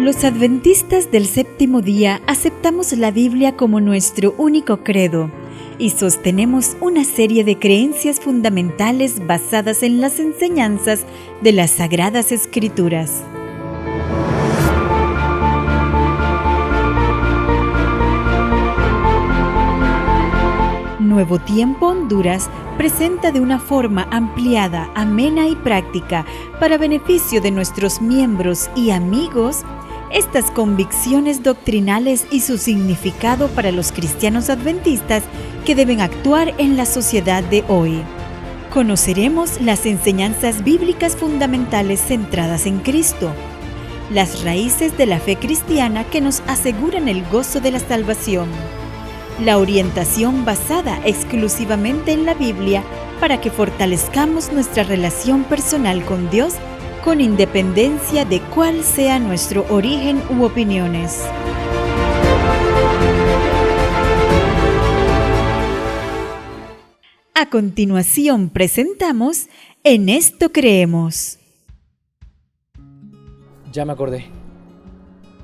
Los adventistas del séptimo día aceptamos la Biblia como nuestro único credo y sostenemos una serie de creencias fundamentales basadas en las enseñanzas de las Sagradas Escrituras. Nuevo Tiempo Honduras presenta de una forma ampliada, amena y práctica para beneficio de nuestros miembros y amigos estas convicciones doctrinales y su significado para los cristianos adventistas que deben actuar en la sociedad de hoy. Conoceremos las enseñanzas bíblicas fundamentales centradas en Cristo, las raíces de la fe cristiana que nos aseguran el gozo de la salvación, la orientación basada exclusivamente en la Biblia para que fortalezcamos nuestra relación personal con Dios con independencia de cuál sea nuestro origen u opiniones. A continuación presentamos En esto creemos. Ya me acordé.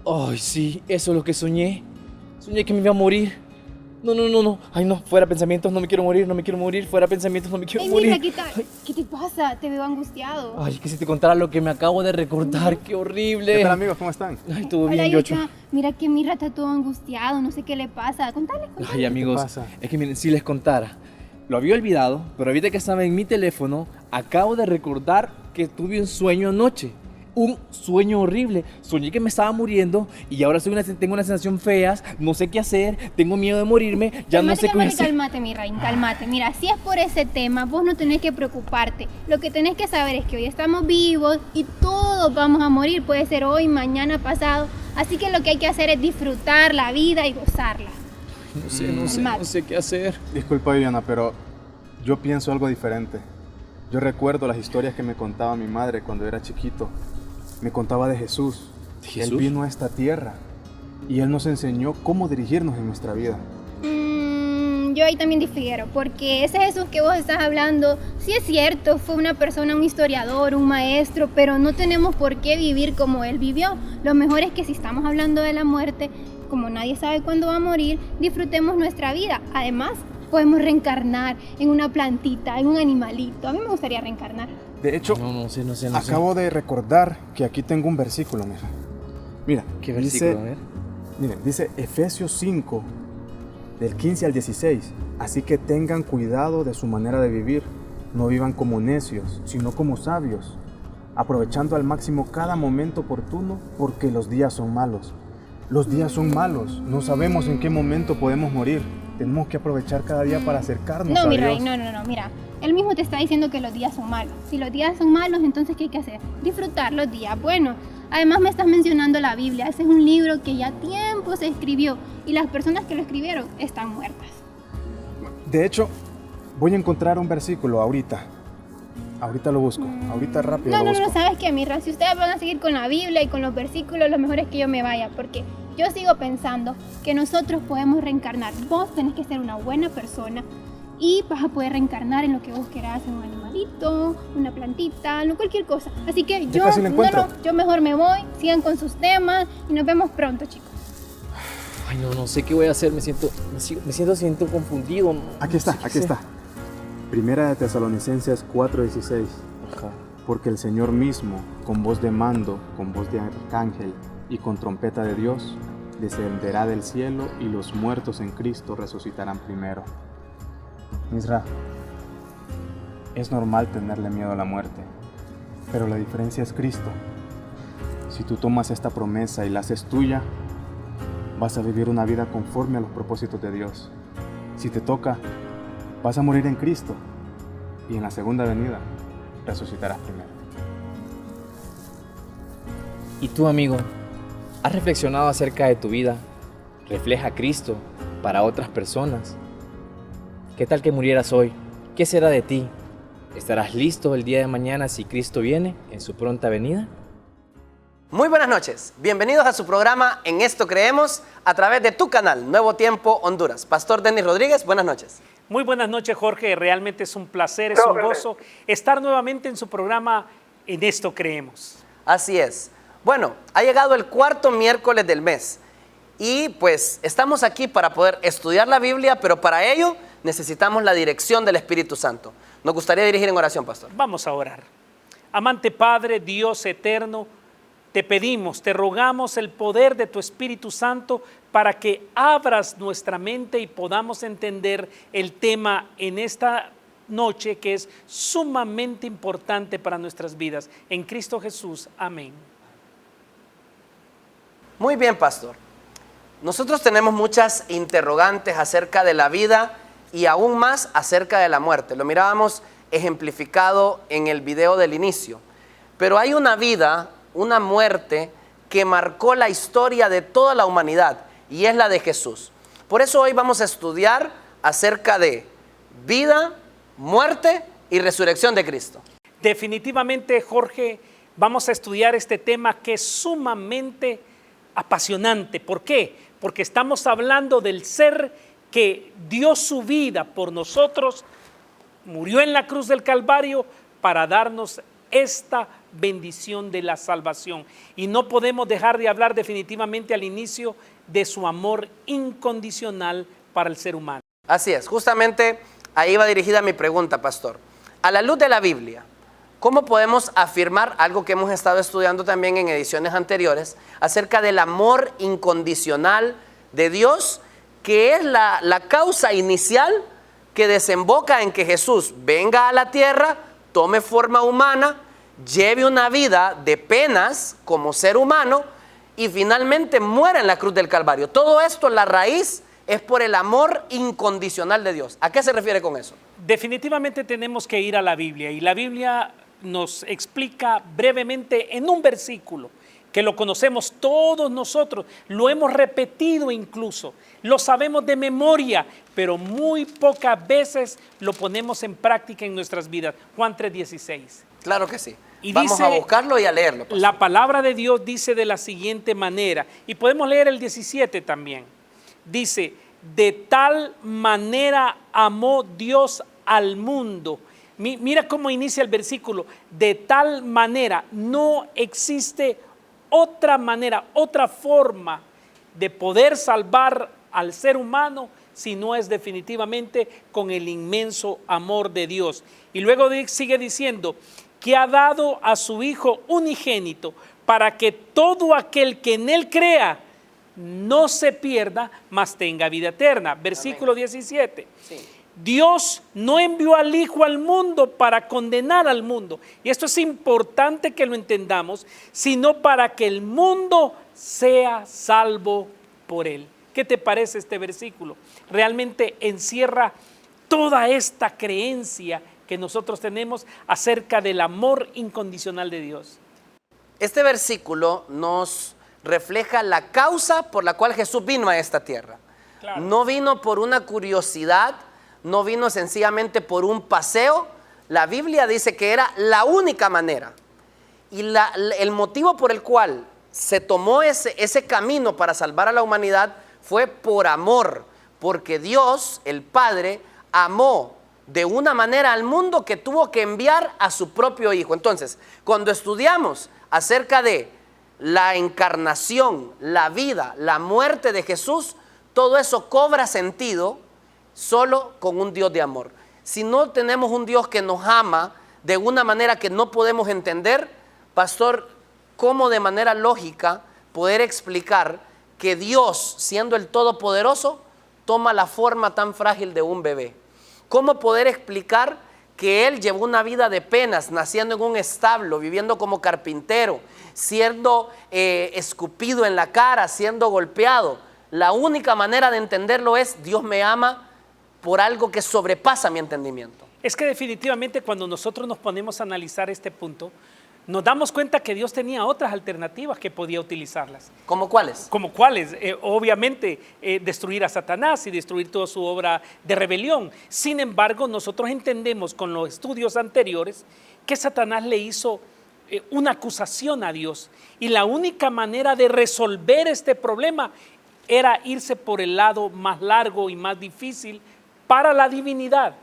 Ay, sí, eso es lo que soñé. Soñé que me iba a morir. No. Ay, no, fuera pensamientos, no me quiero morir. Fuera pensamientos, no me quiero morir. Mira, ¿qué te pasa? Te veo angustiado. Ay, que si te contara lo que me acabo de recordar, qué horrible. ¿Qué tal, amigos? ¿Cómo están? Ay, todo Hola, bien, Yocho. Mira que Mirra está todo angustiado, no sé qué le pasa. Contale. Ay, amigos, es que miren, si les contara. Lo había olvidado, pero ahorita que estaba en mi teléfono, acabo de recordar que tuve un sueño anoche. Un sueño horrible. Soñé que me estaba muriendo y ahora tengo una sensación fea, no sé qué hacer, tengo miedo de morirme, ya no sé qué hacer. Cálmate, mi Raín, cálmate. Mira, si es por ese tema, vos no tenés que preocuparte. Lo que tenés que saber es que hoy estamos vivos y todos vamos a morir. Puede ser hoy, mañana, pasado. Así que lo que hay que hacer es disfrutar la vida y gozarla. No sé qué hacer. Disculpa, Viviana, pero yo pienso algo diferente. Yo recuerdo las historias que me contaba mi madre cuando era chiquito. Me contaba de Jesús. Él vino a esta tierra y Él nos enseñó cómo dirigirnos en nuestra vida. Yo ahí también difiero, porque ese Jesús que vos estás hablando, sí es cierto, fue una persona, un historiador, un maestro, pero no tenemos por qué vivir como Él vivió. Lo mejor es que si estamos hablando de la muerte, como nadie sabe cuándo va a morir, disfrutemos nuestra vida. Además, podemos reencarnar en una plantita, en un animalito. A mí me gustaría reencarnar. De hecho, no sé. Acabo de recordar que aquí tengo un versículo, mira. ¿Qué versículo? A ver. Miren, dice Efesios 5, del 15 al 16. Así que tengan cuidado de su manera de vivir. No vivan como necios, sino como sabios, aprovechando al máximo cada momento oportuno, porque los días son malos. Los días son malos, no sabemos en qué momento podemos morir. Tenemos que aprovechar cada día para acercarnos a Dios. No, mira. Él mismo te está diciendo que los días son malos. Si los días son malos, entonces ¿qué hay que hacer? Disfrutar los días buenos. Además me estás mencionando la Biblia. Ese es un libro que ya tiempo se escribió y las personas que lo escribieron están muertas. De hecho, voy a encontrar un versículo ahorita. Ahorita lo busco. Ahorita rápido lo busco. No, ¿sabes qué, Mirra? Si ustedes van a seguir con la Biblia y con los versículos, lo mejor es que yo me vaya, porque yo sigo pensando que nosotros podemos reencarnar. Vos tenés que ser una buena persona y vas a poder reencarnar en lo que vos querás, en un animalito, una plantita, cualquier cosa. Así que yo mejor me voy, sigan con sus temas y nos vemos pronto, chicos. Ay, no sé qué voy a hacer, me siento confundido. Aquí está. Primera de Tesalonicenses 4:16. Ajá. Porque el Señor mismo, con voz de mando, con voz de arcángel y con trompeta de Dios, descenderá del cielo y los muertos en Cristo resucitarán primero. Misra, es normal tenerle miedo a la muerte, pero la diferencia es Cristo. Si tú tomas esta promesa y la haces tuya, vas a vivir una vida conforme a los propósitos de Dios. Si te toca, vas a morir en Cristo y en la segunda venida resucitarás primero. ¿Y tú, amigo, has reflexionado acerca de tu vida? ¿Refleja a Cristo para otras personas? ¿Qué tal que murieras hoy? ¿Qué será de ti? ¿Estarás listo el día de mañana si Cristo viene en su pronta venida? Muy buenas noches, bienvenidos a su programa En Esto Creemos a través de tu canal Nuevo Tiempo Honduras. Pastor Denis Rodríguez, buenas noches. Muy buenas noches, Jorge, realmente es un placer, es un gozo estar nuevamente en su programa En Esto Creemos. Así es, Bueno, ha llegado el cuarto miércoles del mes y pues estamos aquí para poder estudiar la Biblia, pero para ello necesitamos la dirección del Espíritu Santo. Nos gustaría dirigir en oración, pastor. Vamos a orar. Amante Padre, Dios eterno, te pedimos, te rogamos el poder de tu Espíritu Santo para que abras nuestra mente y podamos entender el tema en esta noche que es sumamente importante para nuestras vidas. En Cristo Jesús, amén. Muy bien, pastor. Nosotros tenemos muchas interrogantes acerca de la vida y aún más acerca de la muerte. Lo mirábamos ejemplificado en el video del inicio. Pero hay una vida, una muerte que marcó la historia de toda la humanidad y es la de Jesús. Por eso hoy vamos a estudiar acerca de vida, muerte y resurrección de Cristo. Definitivamente, Jorge, vamos a estudiar este tema que es sumamente apasionante. ¿Por qué? Porque estamos hablando del ser que dio su vida por nosotros, murió en la cruz del Calvario para darnos esta bendición de la salvación. Y no podemos dejar de hablar definitivamente al inicio de su amor incondicional para el ser humano. Así es, justamente ahí va dirigida mi pregunta, pastor. A la luz de la Biblia, ¿cómo podemos afirmar algo que hemos estado estudiando también en ediciones anteriores acerca del amor incondicional de Dios, que es la causa inicial que desemboca en que Jesús venga a la tierra, tome forma humana, lleve una vida de penas como ser humano y finalmente muera en la cruz del Calvario? Todo esto, la raíz es por el amor incondicional de Dios. ¿A qué se refiere con eso? Definitivamente tenemos que ir a la Biblia y la Biblia nos explica brevemente en un versículo que lo conocemos todos nosotros, lo hemos repetido incluso, lo sabemos de memoria, pero muy pocas veces lo ponemos en práctica en nuestras vidas. Juan 3:16. Claro que sí. Y vamos dice, a buscarlo y a leerlo, pastor. La palabra de Dios dice de la siguiente manera, y podemos leer el 17 también. Dice, de tal manera amó Dios al mundo. Mira cómo inicia el versículo, de tal manera. No existe otra manera, otra forma de poder salvar al ser humano si no es definitivamente con el inmenso amor de Dios. Y luego sigue diciendo que ha dado a su Hijo unigénito para que todo aquel que en Él crea no se pierda, mas tenga vida eterna. Versículo 17. Sí. Dios no envió al Hijo al mundo para condenar al mundo, y esto es importante que lo entendamos, sino para que el mundo sea salvo por Él. ¿Qué te parece este versículo? Realmente encierra toda esta creencia que nosotros tenemos acerca del amor incondicional de Dios. Este versículo nos refleja la causa por la cual Jesús vino a esta tierra. Claro. No vino por una curiosidad, no vino sencillamente por un paseo. La Biblia dice que era la única manera. Y el motivo por el cual se tomó ese camino para salvar a la humanidad fue por amor. Porque Dios, el Padre, amó de una manera al mundo que tuvo que enviar a su propio Hijo. Entonces, cuando estudiamos acerca de la encarnación, la vida, la muerte de Jesús, todo eso cobra sentido solo con un Dios de amor. Si no tenemos un Dios que nos ama de una manera que no podemos entender, pastor, ¿cómo de manera lógica poder explicar que Dios, siendo el Todopoderoso, toma la forma tan frágil de un bebé? ¿Cómo poder explicar que Él llevó una vida de penas, naciendo en un establo, viviendo como carpintero, siendo escupido en la cara, siendo golpeado? La única manera de entenderlo es: Dios me ama por algo que sobrepasa mi entendimiento. Es que definitivamente cuando nosotros nos ponemos a analizar este punto, nos damos cuenta que Dios tenía otras alternativas que podía utilizarlas. ¿Cómo cuáles? ¿Como cuáles? Obviamente destruir a Satanás y destruir toda su obra de rebelión. Sin embargo, nosotros entendemos con los estudios anteriores que Satanás le hizo una acusación a Dios. Y la única manera de resolver este problema era irse por el lado más largo y más difícil para la divinidad,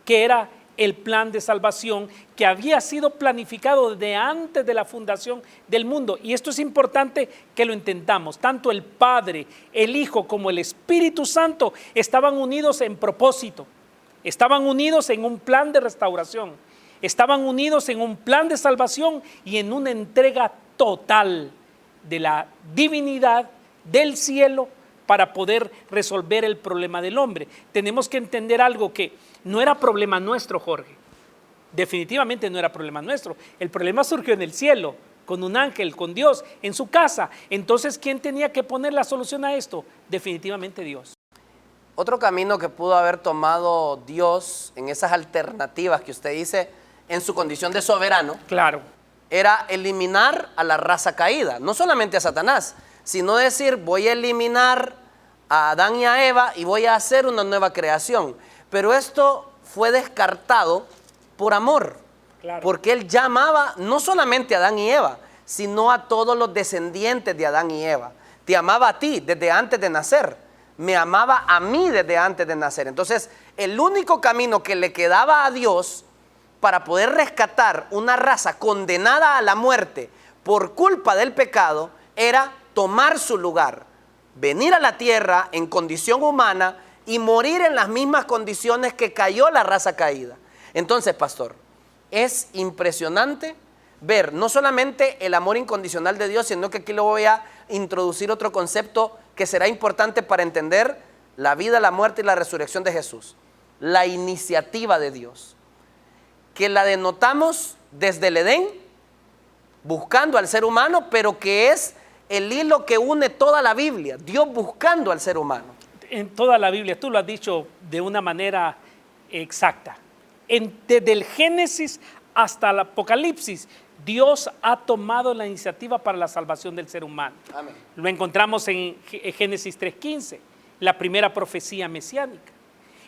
que era el plan de salvación que había sido planificado desde antes de la fundación del mundo. Y esto es importante que lo entendamos. Tanto el Padre, el Hijo como el Espíritu Santo estaban unidos en propósito, estaban unidos en un plan de restauración, estaban unidos en un plan de salvación y en una entrega total de la divinidad del cielo para poder resolver el problema del hombre. Tenemos que entender algo que no era problema nuestro, Jorge. Definitivamente no era problema nuestro. El problema surgió en el cielo, con un ángel, con Dios, en su casa. Entonces, ¿quién tenía que poner la solución a esto? Definitivamente Dios. Otro camino que pudo haber tomado Dios en esas alternativas que usted dice en su condición de soberano, claro, era eliminar a la raza caída, no solamente a Satanás, sino decir, voy a eliminar a Adán y a Eva y voy a hacer una nueva creación. Pero esto fue descartado por amor, claro, porque él llamaba no solamente a Adán y Eva, sino a todos los descendientes de Adán y Eva. Te amaba a ti desde antes de nacer, me amaba a mí desde antes de nacer. Entonces, el único camino que le quedaba a Dios para poder rescatar una raza condenada a la muerte por culpa del pecado era tomar su lugar, venir a la tierra en condición humana y morir en las mismas condiciones que cayó la raza caída. Entonces, pastor, es impresionante ver no solamente el amor incondicional de Dios, sino que aquí le voy a introducir otro concepto que será importante para entender la vida, la muerte y la resurrección de Jesús. La iniciativa de Dios, que la denotamos desde el Edén, buscando al ser humano, pero que es el hilo que une toda la Biblia, Dios buscando al ser humano. En toda la Biblia, tú lo has dicho de una manera exacta. Desde el Génesis hasta el Apocalipsis, Dios ha tomado la iniciativa para la salvación del ser humano. Amén. Lo encontramos en Génesis 3:15, la primera profecía mesiánica.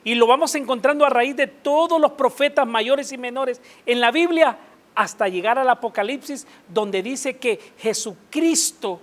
Y lo vamos encontrando a raíz de todos los profetas mayores y menores en la Biblia, hasta llegar al Apocalipsis, donde dice que Jesucristo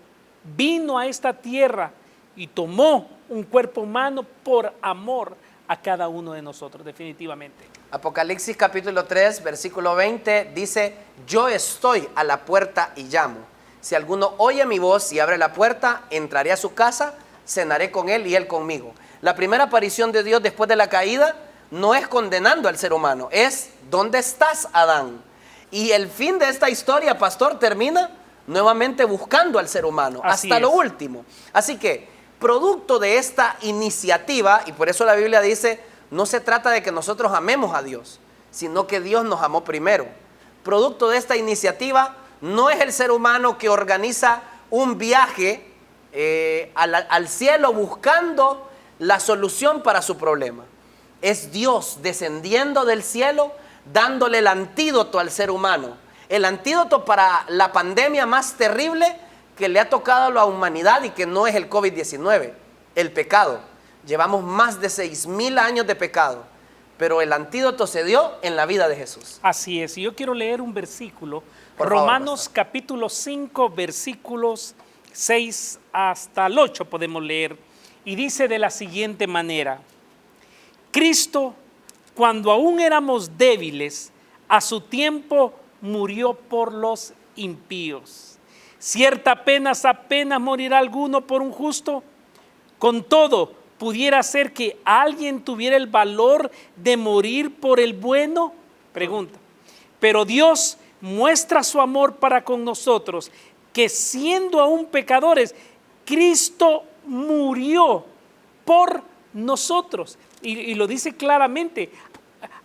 vino a esta tierra y tomó un cuerpo humano por amor a cada uno de nosotros, definitivamente. Apocalipsis capítulo 3, versículo 20 dice, yo estoy a la puerta y llamo. Si alguno oye mi voz y abre la puerta, entraré a su casa, cenaré con él y él conmigo. La primera aparición de Dios después de la caída no es condenando al ser humano, es ¿dónde estás, Adán? Y el fin de esta historia, pastor, termina nuevamente buscando al ser humano, hasta lo último. Así que, producto de esta iniciativa, y por eso la Biblia dice, no se trata de que nosotros amemos a Dios, sino que Dios nos amó primero. Producto de esta iniciativa, no es el ser humano que organiza un viaje al cielo buscando la solución para su problema. Es Dios descendiendo del cielo, dándole el antídoto al ser humano. El antídoto para la pandemia más terrible que le ha tocado a la humanidad y que no es el COVID-19, el pecado. Llevamos más de 6,000 años de pecado, pero el antídoto se dio en la vida de Jesús. Así es, y yo quiero leer un versículo, Por Romanos favor, capítulo 5, versículos 6 hasta el 8 podemos leer, y dice de la siguiente manera, Cristo, cuando aún éramos débiles, a su tiempo murió por los impíos. Cierta apenas morirá alguno por un justo. Con todo, pudiera ser que alguien tuviera el valor de morir por el bueno. Pregunta. Pero Dios muestra su amor para con nosotros, que siendo aún pecadores, Cristo murió por nosotros. Y lo dice claramente.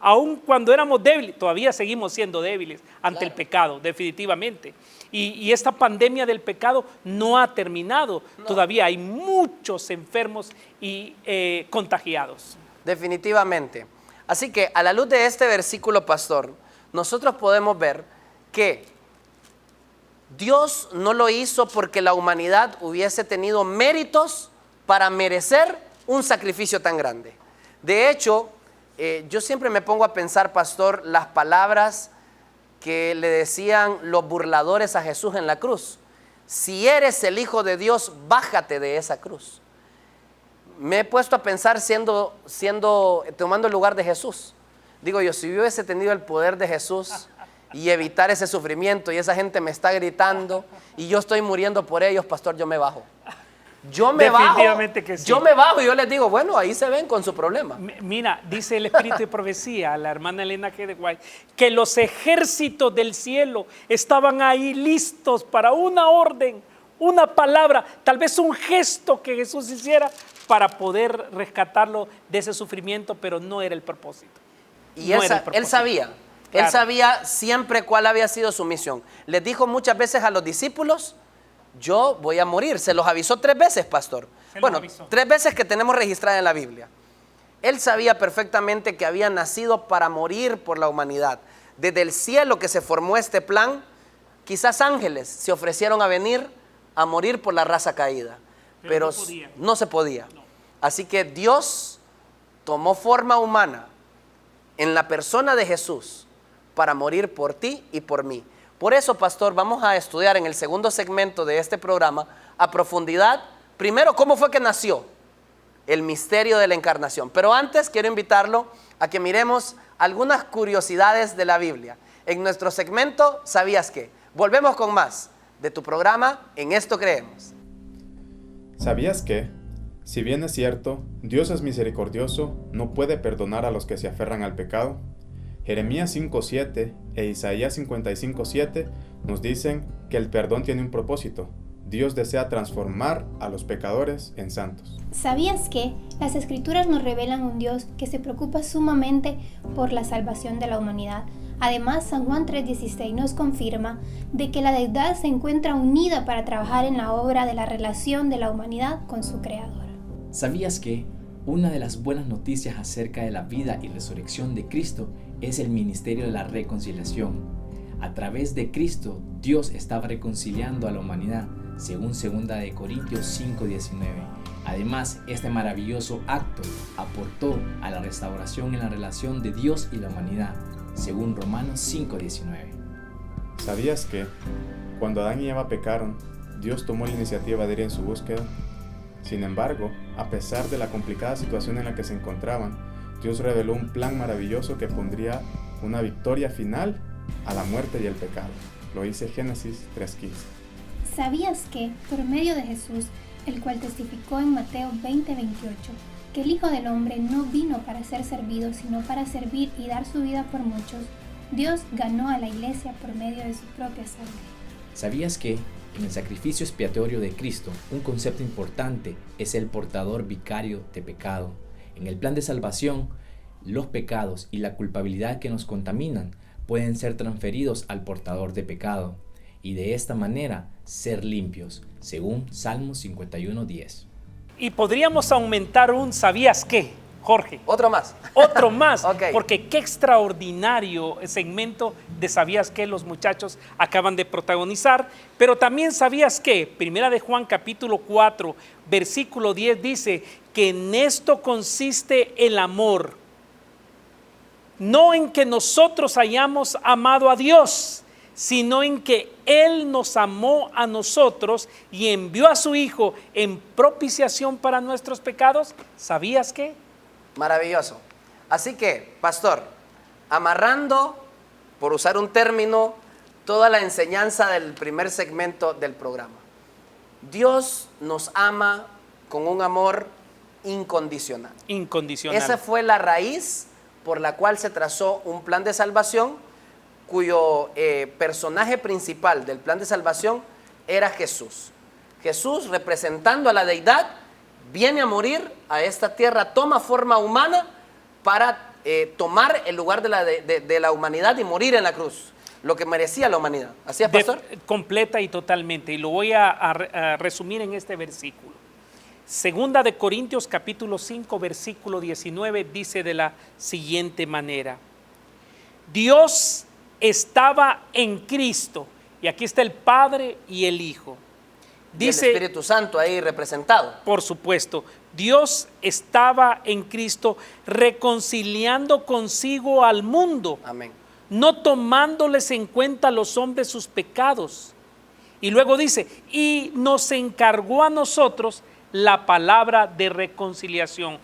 Aun cuando éramos débiles, todavía seguimos siendo débiles ante el pecado, definitivamente. Y esta pandemia del pecado no ha terminado. No. Todavía hay muchos enfermos y contagiados. Definitivamente. Así que a la luz de este versículo, pastor, nosotros podemos ver que Dios no lo hizo porque la humanidad hubiese tenido méritos para merecer un sacrificio tan grande. De hecho, yo siempre me pongo a pensar, pastor, las palabras que le decían los burladores a Jesús en la cruz. Si eres el Hijo de Dios, bájate de esa cruz. Me he puesto a pensar tomando el lugar de Jesús. Digo yo, si yo hubiese tenido el poder de Jesús y evitar ese sufrimiento y esa gente me está gritando y yo estoy muriendo por ellos, pastor, yo me bajo. Yo me bajo. Definitivamente que sí. Yo me bajo y yo les digo, bueno, ahí se ven con su problema. Mira, dice el Espíritu de Profecía, la hermana Elena G. de White, que los ejércitos del cielo estaban ahí listos para una orden, una palabra, tal vez un gesto que Jesús hiciera para poder rescatarlo de ese sufrimiento, pero no era el propósito. Y No él, era el propósito. él sabía. Claro. Él sabía siempre cuál había sido su misión. Les dijo muchas veces a los discípulos, yo voy a morir. Se los avisó 3 veces, pastor. Bueno, 3 veces que tenemos registrada en la Biblia. Él sabía perfectamente que había nacido para morir por la humanidad. Desde el cielo que se formó este plan, quizás ángeles se ofrecieron a venir a morir por la raza caída. Pero no se podía. No. Así que Dios tomó forma humana en la persona de Jesús para morir por ti y por mí. Por eso, pastor, vamos a estudiar en el segundo segmento de este programa a profundidad, primero, cómo fue que nació el misterio de la encarnación. Pero antes quiero invitarlo a que miremos algunas curiosidades de la Biblia. En nuestro segmento, ¿sabías qué? Volvemos con más de tu programa En Esto Creemos. ¿Sabías que, si bien es cierto, Dios es misericordioso, no puede perdonar a los que se aferran al pecado? Jeremías 5:7 e Isaías 55:7 nos dicen que el perdón tiene un propósito. Dios desea transformar a los pecadores en santos. ¿Sabías que las Escrituras nos revelan un Dios que se preocupa sumamente por la salvación de la humanidad? Además, San Juan 3:16 nos confirma de que la deidad se encuentra unida para trabajar en la obra de la relación de la humanidad con su Creador. ¿Sabías que una de las buenas noticias acerca de la vida y resurrección de Cristo es el ministerio de la reconciliación? A través de Cristo, Dios estaba reconciliando a la humanidad, según 2 Corintios 5:19. Además, este maravilloso acto aportó a la restauración en la relación de Dios y la humanidad, según Romanos 5:19. ¿Sabías que, cuando Adán y Eva pecaron, Dios tomó la iniciativa de ir en su búsqueda? Sin embargo, a pesar de la complicada situación en la que se encontraban, Dios reveló un plan maravilloso que pondría una victoria final a la muerte y el pecado. Lo dice Génesis 3:15. ¿Sabías que, por medio de Jesús, el cual testificó en Mateo 20:28, que el Hijo del Hombre no vino para ser servido, sino para servir y dar su vida por muchos, Dios ganó a la iglesia por medio de su propia sangre? ¿Sabías que en el sacrificio expiatorio de Cristo, un concepto importante es el portador vicario de pecado? En el plan de salvación, los pecados y la culpabilidad que nos contaminan pueden ser transferidos al portador de pecado y de esta manera ser limpios, según Salmos 51:10. Y podríamos aumentar un ¿sabías qué, Jorge? Otro más. Otro más, Okay. Porque qué extraordinario segmento de ¿sabías qué? Los muchachos acaban de protagonizar. Pero también ¿sabías qué? Primera de Juan capítulo 4, versículo 10 dice que en esto consiste el amor. No en que nosotros hayamos amado a Dios, sino en que Él nos amó a nosotros y envió a su Hijo en propiciación para nuestros pecados. ¿Sabías qué? Maravilloso. Así que, pastor, amarrando, por usar un término, toda la enseñanza del primer segmento del programa. Dios nos ama con un amor incondicional. Incondicional. Esa fue la raíz por la cual se trazó un plan de salvación cuyo personaje principal del plan de salvación era Jesús. Jesús, representando a la deidad, viene a morir a esta tierra, toma forma humana para tomar el lugar de la humanidad y morir en la cruz, lo que merecía la humanidad. ¿Así es, pastor? Completa y totalmente. Y lo voy a resumir en este versículo. Segunda de Corintios capítulo 5, versículo 19 dice de la siguiente manera: Dios estaba en Cristo, y aquí está el Padre y el Hijo. Dice, y el Espíritu Santo ahí representado. Por supuesto, Dios estaba en Cristo reconciliando consigo al mundo. Amén. No tomándoles en cuenta a los hombres sus pecados. Y luego dice, y nos encargó a nosotros la palabra de reconciliación.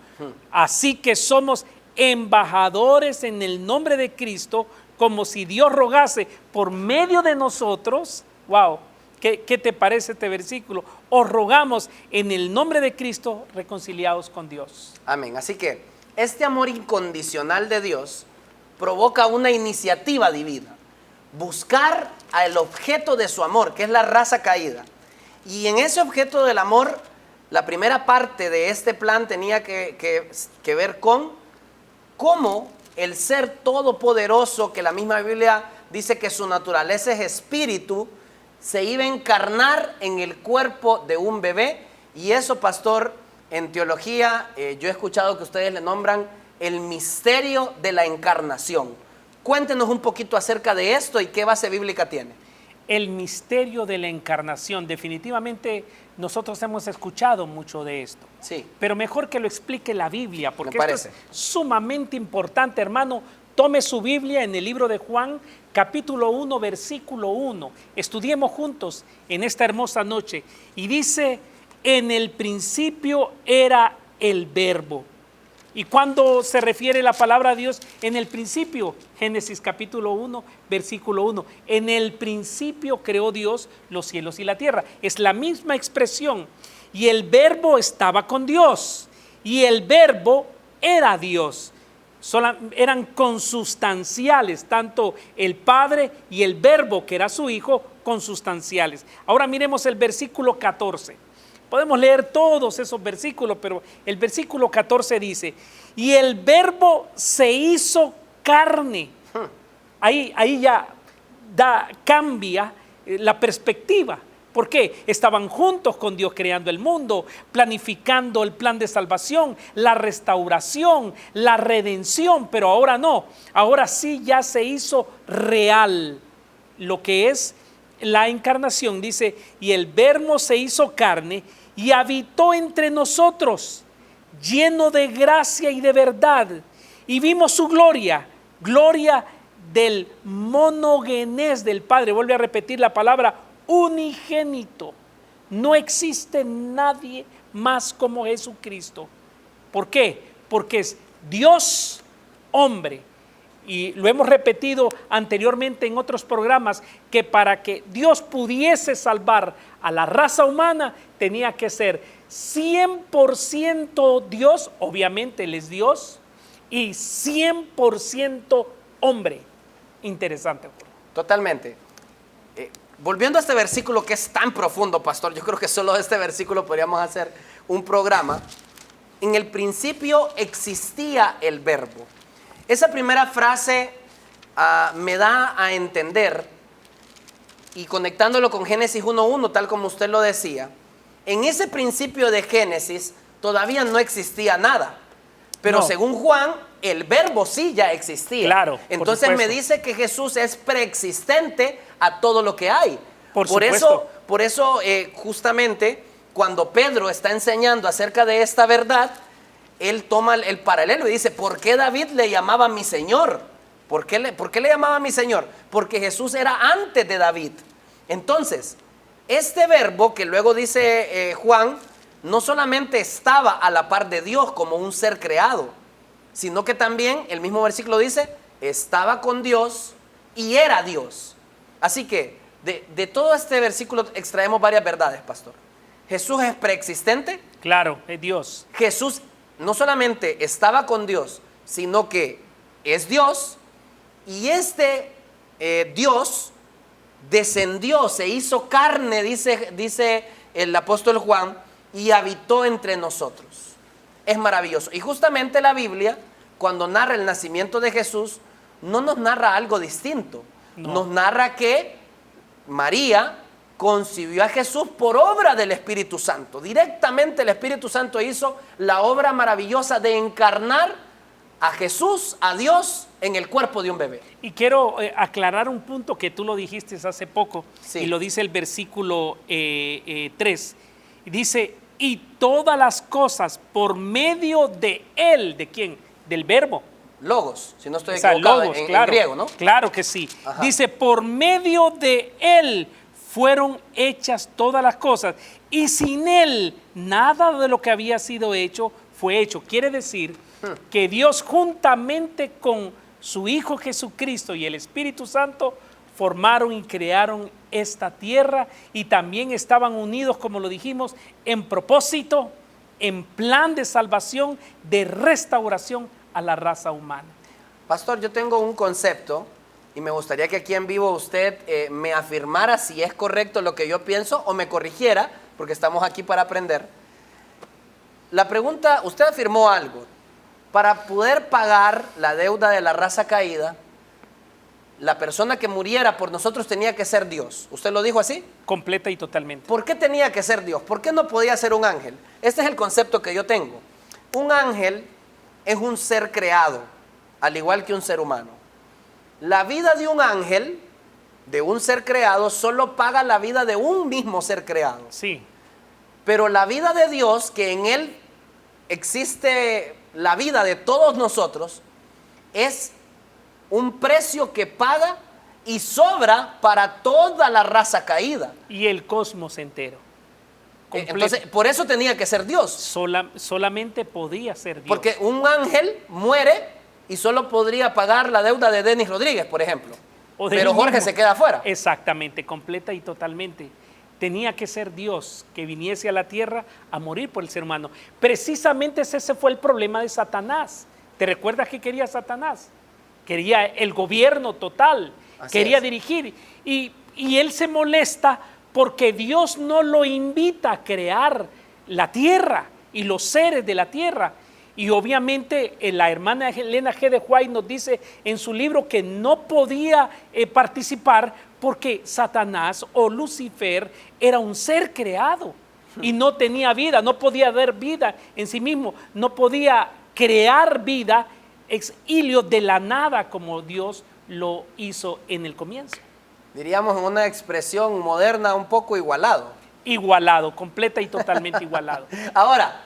Así que somos embajadores en el nombre de Cristo, como si Dios rogase por medio de nosotros. Wow, ¿qué te parece este versículo? Os rogamos en el nombre de Cristo, reconciliados con Dios. Amén. Así que este amor incondicional de Dios provoca una iniciativa divina. Buscar al objeto de su amor, que es la raza caída. Y en ese objeto del amor, la primera parte de este plan tenía que ver con cómo el ser todopoderoso, que la misma Biblia dice que su naturaleza es espíritu, se iba a encarnar en el cuerpo de un bebé. Y eso, pastor, en teología, yo he escuchado que ustedes le nombran el misterio de la encarnación. Cuéntenos un poquito acerca de esto y qué base bíblica tiene. El misterio de la encarnación, definitivamente nosotros hemos escuchado mucho de esto. Sí. Pero mejor que lo explique la Biblia, porque Me esto parece es sumamente importante, hermano. Tome su Biblia en el libro de Juan, capítulo 1, versículo 1. Estudiemos juntos en esta hermosa noche. Y dice, en el principio era el Verbo. Y cuando se refiere la palabra de Dios, en el principio, Génesis capítulo 1, versículo 1, en el principio creó Dios los cielos y la tierra. Es la misma expresión. Y el Verbo estaba con Dios. Y el Verbo era Dios. Eran consustanciales, tanto el Padre y el Verbo, que era su Hijo, consustanciales. Ahora miremos el versículo 14. Podemos leer todos esos versículos, pero el versículo 14 dice, y el Verbo se hizo carne. Ahí ya cambia la perspectiva. ¿Por qué? Estaban juntos con Dios creando el mundo, planificando el plan de salvación, la restauración, la redención, pero ahora no. Ahora sí ya se hizo real lo que es la encarnación. Dice, y el Verbo se hizo carne y habitó entre nosotros, lleno de gracia y de verdad. Y vimos su gloria, gloria del monogenés del Padre. Vuelve a repetir la palabra unigénito. No existe nadie más como Jesucristo. ¿Por qué? Porque es Dios hombre. Y lo hemos repetido anteriormente en otros programas, que para que Dios pudiese salvar a la raza humana, tenía que ser 100% Dios, obviamente Él es Dios, y 100% hombre. Interesante. Totalmente. Volviendo a este versículo que es tan profundo, pastor, yo creo que solo de este versículo podríamos hacer un programa. En el principio existía el Verbo. Esa primera frase me da a entender, y conectándolo con Génesis 1:1, tal como usted lo decía, en ese principio de Génesis todavía no existía nada, pero no. Según Juan, el Verbo sí ya existía. Claro. Entonces me dice que Jesús es preexistente a todo lo que hay. Por eso, justamente, cuando Pedro está enseñando acerca de esta verdad, él toma el paralelo y dice, ¿por qué David le llamaba mi Señor? ¿Por qué le llamaba mi Señor? Porque Jesús era antes de David. Entonces, este Verbo que luego dice Juan, no solamente estaba a la par de Dios como un ser creado, sino que también, el mismo versículo dice, estaba con Dios y era Dios. Así que, de todo este versículo extraemos varias verdades, pastor. Jesús es preexistente. Claro, es Dios. Jesús no solamente estaba con Dios, sino que es Dios, y este Dios descendió, se hizo carne, dice el apóstol Juan, y habitó entre nosotros. Es maravilloso. Y justamente la Biblia, cuando narra el nacimiento de Jesús, no nos narra algo distinto. No. Nos narra que María concibió a Jesús por obra del Espíritu Santo. Directamente el Espíritu Santo hizo la obra maravillosa de encarnar a Jesús, a Dios, en el cuerpo de un bebé. Y quiero aclarar un punto que tú lo dijiste hace poco, sí. Y lo dice el versículo 3. Dice, y todas las cosas por medio de Él. ¿De quién? Del Verbo. Logos, si no estoy equivocado, logos, en claro, griego, ¿no? Claro que sí. Ajá. Dice, por medio de Él fueron hechas todas las cosas, y sin Él nada de lo que había sido hecho fue hecho. Quiere decir que Dios juntamente con su Hijo Jesucristo y el Espíritu Santo formaron y crearon esta tierra y también estaban unidos, como lo dijimos, en propósito, en plan de salvación, de restauración a la raza humana. Pastor, yo tengo un concepto y me gustaría que aquí en vivo usted me afirmara si es correcto lo que yo pienso o me corrigiera, porque estamos aquí para aprender. La pregunta, usted afirmó algo, para poder pagar la deuda de la raza caída, la persona que muriera por nosotros tenía que ser Dios. ¿Usted lo dijo así? Completa y totalmente. ¿Por qué tenía que ser Dios? ¿Por qué no podía ser un ángel? Este es el concepto que yo tengo. Un ángel es un ser creado, al igual que un ser humano. La vida de un ángel, de un ser creado, solo paga la vida de un mismo ser creado. Sí. Pero la vida de Dios, que en Él existe la vida de todos nosotros, es un precio que paga y sobra para toda la raza caída. Y el cosmos entero. Completo. Entonces, por eso tenía que ser Dios. Solamente podía ser Dios. Porque un ángel muere y solo podría pagar la deuda de Denis Rodríguez, por ejemplo. Pero Jorge se queda afuera. Exactamente, completa y totalmente. Tenía que ser Dios que viniese a la tierra a morir por el ser humano. Precisamente ese fue el problema de Satanás. ¿Te recuerdas qué quería Satanás? Quería el gobierno total, quería dirigir. Y él se molesta porque Dios no lo invita a crear la tierra y los seres de la tierra. Y obviamente la hermana Elena G. de White nos dice en su libro que no podía participar porque Satanás o Lucifer era un ser creado y no tenía vida, no podía dar vida en sí mismo, no podía crear vida ex nihilo de la nada como Dios lo hizo en el comienzo. Diríamos en una expresión moderna un poco igualado. Igualado, completa y totalmente igualado. Ahora,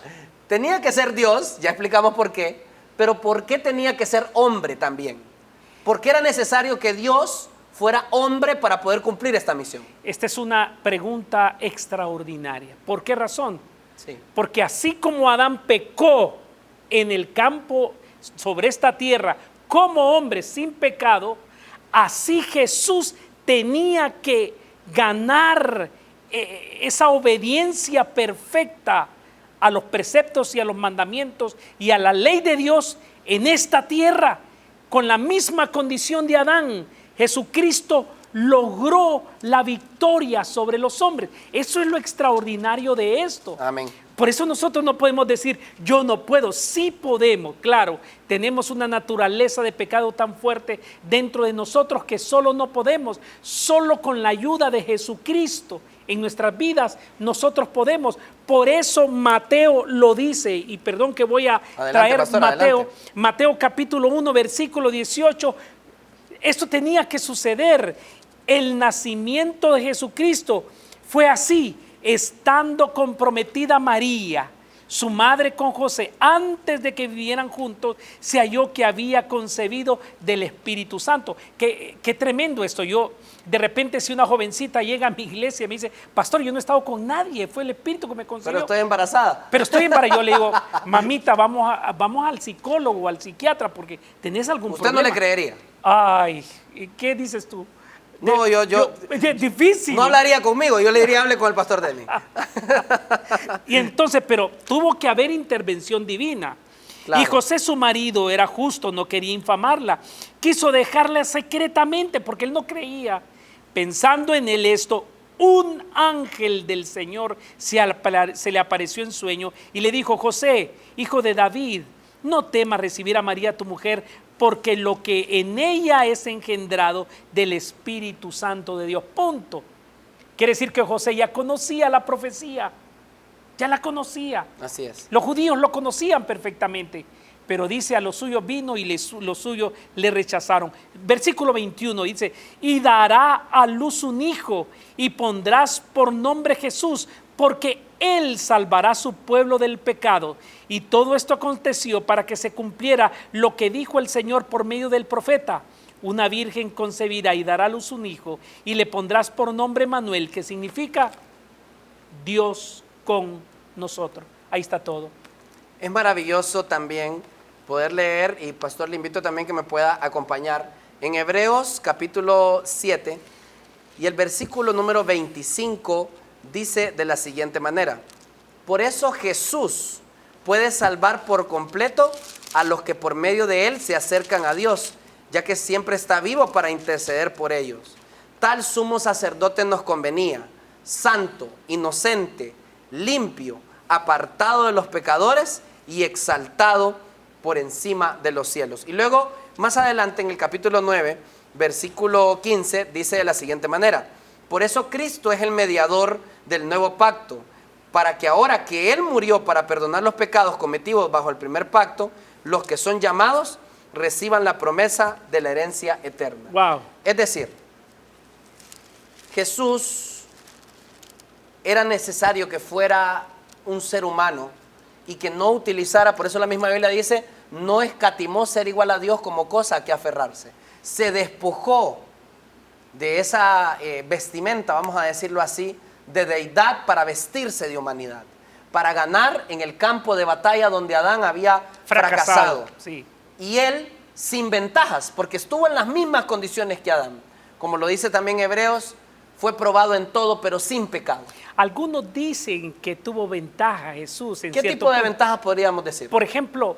tenía que ser Dios, ya explicamos por qué, pero ¿por qué tenía que ser hombre también? ¿Por qué era necesario que Dios fuera hombre para poder cumplir esta misión? Esta es una pregunta extraordinaria. ¿Por qué razón? Sí. Porque así como Adán pecó en el campo sobre esta tierra como hombre sin pecado, así Jesús tenía que ganar esa obediencia perfecta a los preceptos y a los mandamientos y a la ley de Dios en esta tierra, con la misma condición de Adán. Jesucristo logró la victoria sobre los hombres. Eso es lo extraordinario de esto. Amén. Por eso nosotros no podemos decir, yo no puedo. Sí podemos, claro. Tenemos una naturaleza de pecado tan fuerte dentro de nosotros que solo no podemos. Solo con la ayuda de Jesucristo en nuestras vidas nosotros podemos. Por eso Mateo lo dice, y perdón que voy a traer pastor, Mateo capítulo 1, versículo 18. Esto tenía que suceder. El nacimiento de Jesucristo fue así, estando comprometida María, su madre, con José, antes de que vivieran juntos, se halló que había concebido del Espíritu Santo. Qué tremendo esto. Yo, de repente, si una jovencita llega a mi iglesia y me dice, pastor, yo no he estado con nadie, fue el Espíritu que me concebió. Pero estoy embarazada. Pero estoy embarazada. Yo le digo, mamita, vamos al psicólogo o al psiquiatra porque tenés algún problema. ¿Usted no le creería? Ay, ¿qué dices tú? No, es difícil. No hablaría conmigo, yo le diría hable con el pastor Denis. Y entonces, pero tuvo que haber intervención divina. Claro. Y José, su marido, era justo, no quería infamarla. Quiso dejarla secretamente porque él no creía. Pensando en él esto, un ángel del Señor se le apareció en sueño y le dijo, José, hijo de David, no temas recibir a María tu mujer, porque lo que en ella es engendrado del Espíritu Santo de Dios. Punto. Quiere decir que José ya conocía la profecía, ya la conocía. Así es. Los judíos lo conocían perfectamente, pero dice, a los suyos vino y los suyos le rechazaron. Versículo 21 dice, y dará a luz un hijo y pondrás por nombre Jesús, porque él salvará a su pueblo del pecado. Y todo esto aconteció para que se cumpliera lo que dijo el Señor por medio del profeta. Una virgen concebirá y dará a luz un hijo y le pondrás por nombre Manuel, que significa Dios con nosotros. Ahí está todo. Es maravilloso también poder leer, y pastor, le invito también que me pueda acompañar en Hebreos capítulo 7 y el versículo número 25 dice de la siguiente manera: por eso Jesús puede salvar por completo a los que por medio de él se acercan a Dios, ya que siempre está vivo para interceder por ellos. Tal sumo sacerdote nos convenía, santo, inocente, limpio, apartado de los pecadores y exaltado por encima de los cielos. Y luego, más adelante en el capítulo 9, versículo 15, dice de la siguiente manera: por eso Cristo es el mediador del nuevo pacto, para que ahora que Él murió para perdonar los pecados cometidos bajo el primer pacto, los que son llamados reciban la promesa de la herencia eterna. Wow. Es decir, Jesús era necesario que fuera un ser humano y que no utilizara, por eso la misma Biblia dice, no escatimó ser igual a Dios como cosa a que aferrarse. Se despojó de esa vestimenta, vamos a decirlo así, de deidad para vestirse de humanidad, para ganar en el campo de batalla donde Adán había fracasado. Sí. Y él sin ventajas, porque estuvo en las mismas condiciones que Adán. Como lo dice también Hebreos, fue probado en todo, pero sin pecado. Algunos dicen que tuvo ventaja Jesús. ¿Qué tipo de ventajas podríamos decir? Por ejemplo,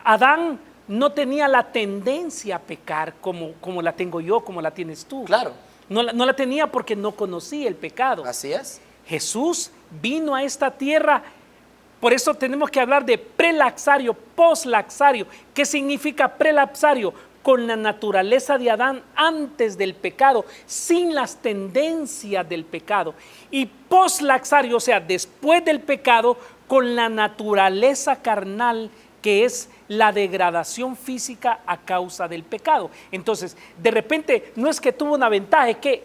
Adán no tenía la tendencia a pecar como la tengo yo, como la tienes tú. Claro. No la tenía porque no conocía el pecado. Así es. Jesús vino a esta tierra, por eso tenemos que hablar de prelaxario, poslaxario. ¿Qué significa prelapsario? Con la naturaleza de Adán antes del pecado, sin las tendencias del pecado. Y poslaxario, o sea, después del pecado, con la naturaleza carnal, que es la degradación física a causa del pecado. Entonces, de repente, no es que tuvo una ventaja, es que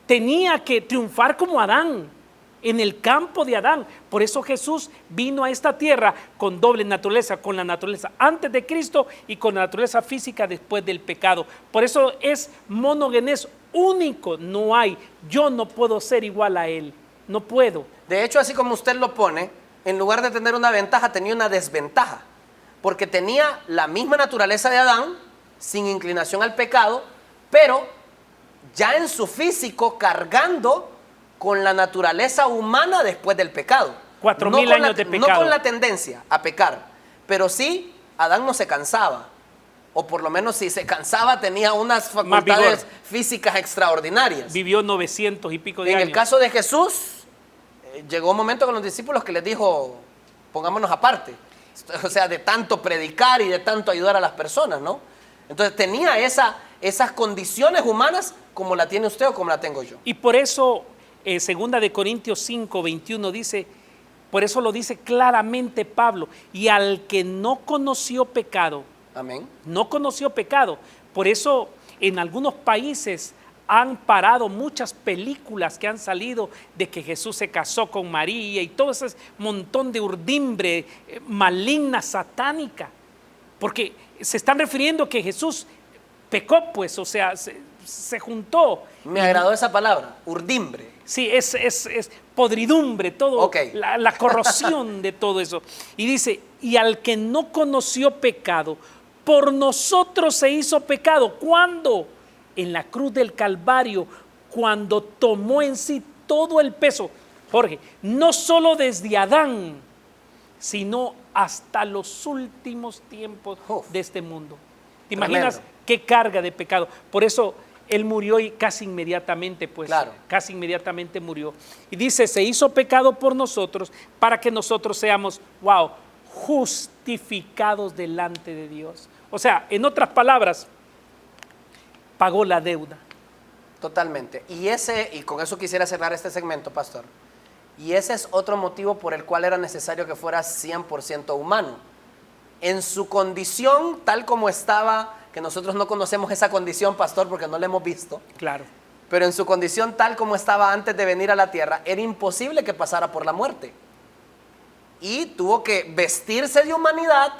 tenía que triunfar como Adán, en el campo de Adán. Por eso Jesús vino a esta tierra con doble naturaleza, con la naturaleza antes de Cristo y con la naturaleza física después del pecado. Por eso es monogenes único, no hay. Yo no puedo ser igual a Él, no puedo. De hecho, así como usted lo pone, en lugar de tener una ventaja, tenía una desventaja. Porque tenía la misma naturaleza de Adán, sin inclinación al pecado, pero ya en su físico cargando con la naturaleza humana después del pecado. 4,000 años de pecado. No con la tendencia a pecar, pero sí, Adán no se cansaba. O por lo menos si se cansaba tenía unas facultades físicas extraordinarias. Vivió 900 y pico de En años. el caso de Jesús, llegó un momento con los discípulos que les dijo, pongámonos aparte. O sea, de tanto predicar y de tanto ayudar a las personas, ¿no? Entonces tenía esas condiciones humanas como la tiene usted o como la tengo yo. Y por eso, segunda de Corintios 5, 21 dice, por eso lo dice claramente Pablo, y al que no conoció pecado, Amén. no conoció pecado. Por eso en algunos países han parado muchas películas que han salido de que Jesús se casó con María y todo ese montón de urdimbre maligna, satánica, porque se están refiriendo que Jesús pecó, pues, o sea, se juntó. Me agradó esa palabra, urdimbre. Sí, es podridumbre, todo, Okay. la corrosión de todo eso. Y dice, y al que no conoció pecado, por nosotros se hizo pecado. ¿Cuándo? En la cruz del Calvario, cuando tomó en sí todo el peso. Jorge, no solo desde Adán, sino hasta los últimos tiempos de este mundo. ¿Te imaginas Tremendo. qué carga de pecado? Por eso Él murió y casi inmediatamente, pues, Claro. casi inmediatamente murió. Y dice, se hizo pecado por nosotros para que nosotros seamos, wow, justificados delante de Dios. O sea, en otras palabras, pagó la deuda. Totalmente. Y con eso quisiera cerrar este segmento, pastor. Y ese es otro motivo por el cual era necesario que fuera 100% humano. En su condición, tal como estaba, que nosotros no conocemos esa condición, pastor, porque no la hemos visto, Claro. pero en su condición tal como estaba antes de venir a la tierra, era imposible que pasara por la muerte. Y tuvo que vestirse de humanidad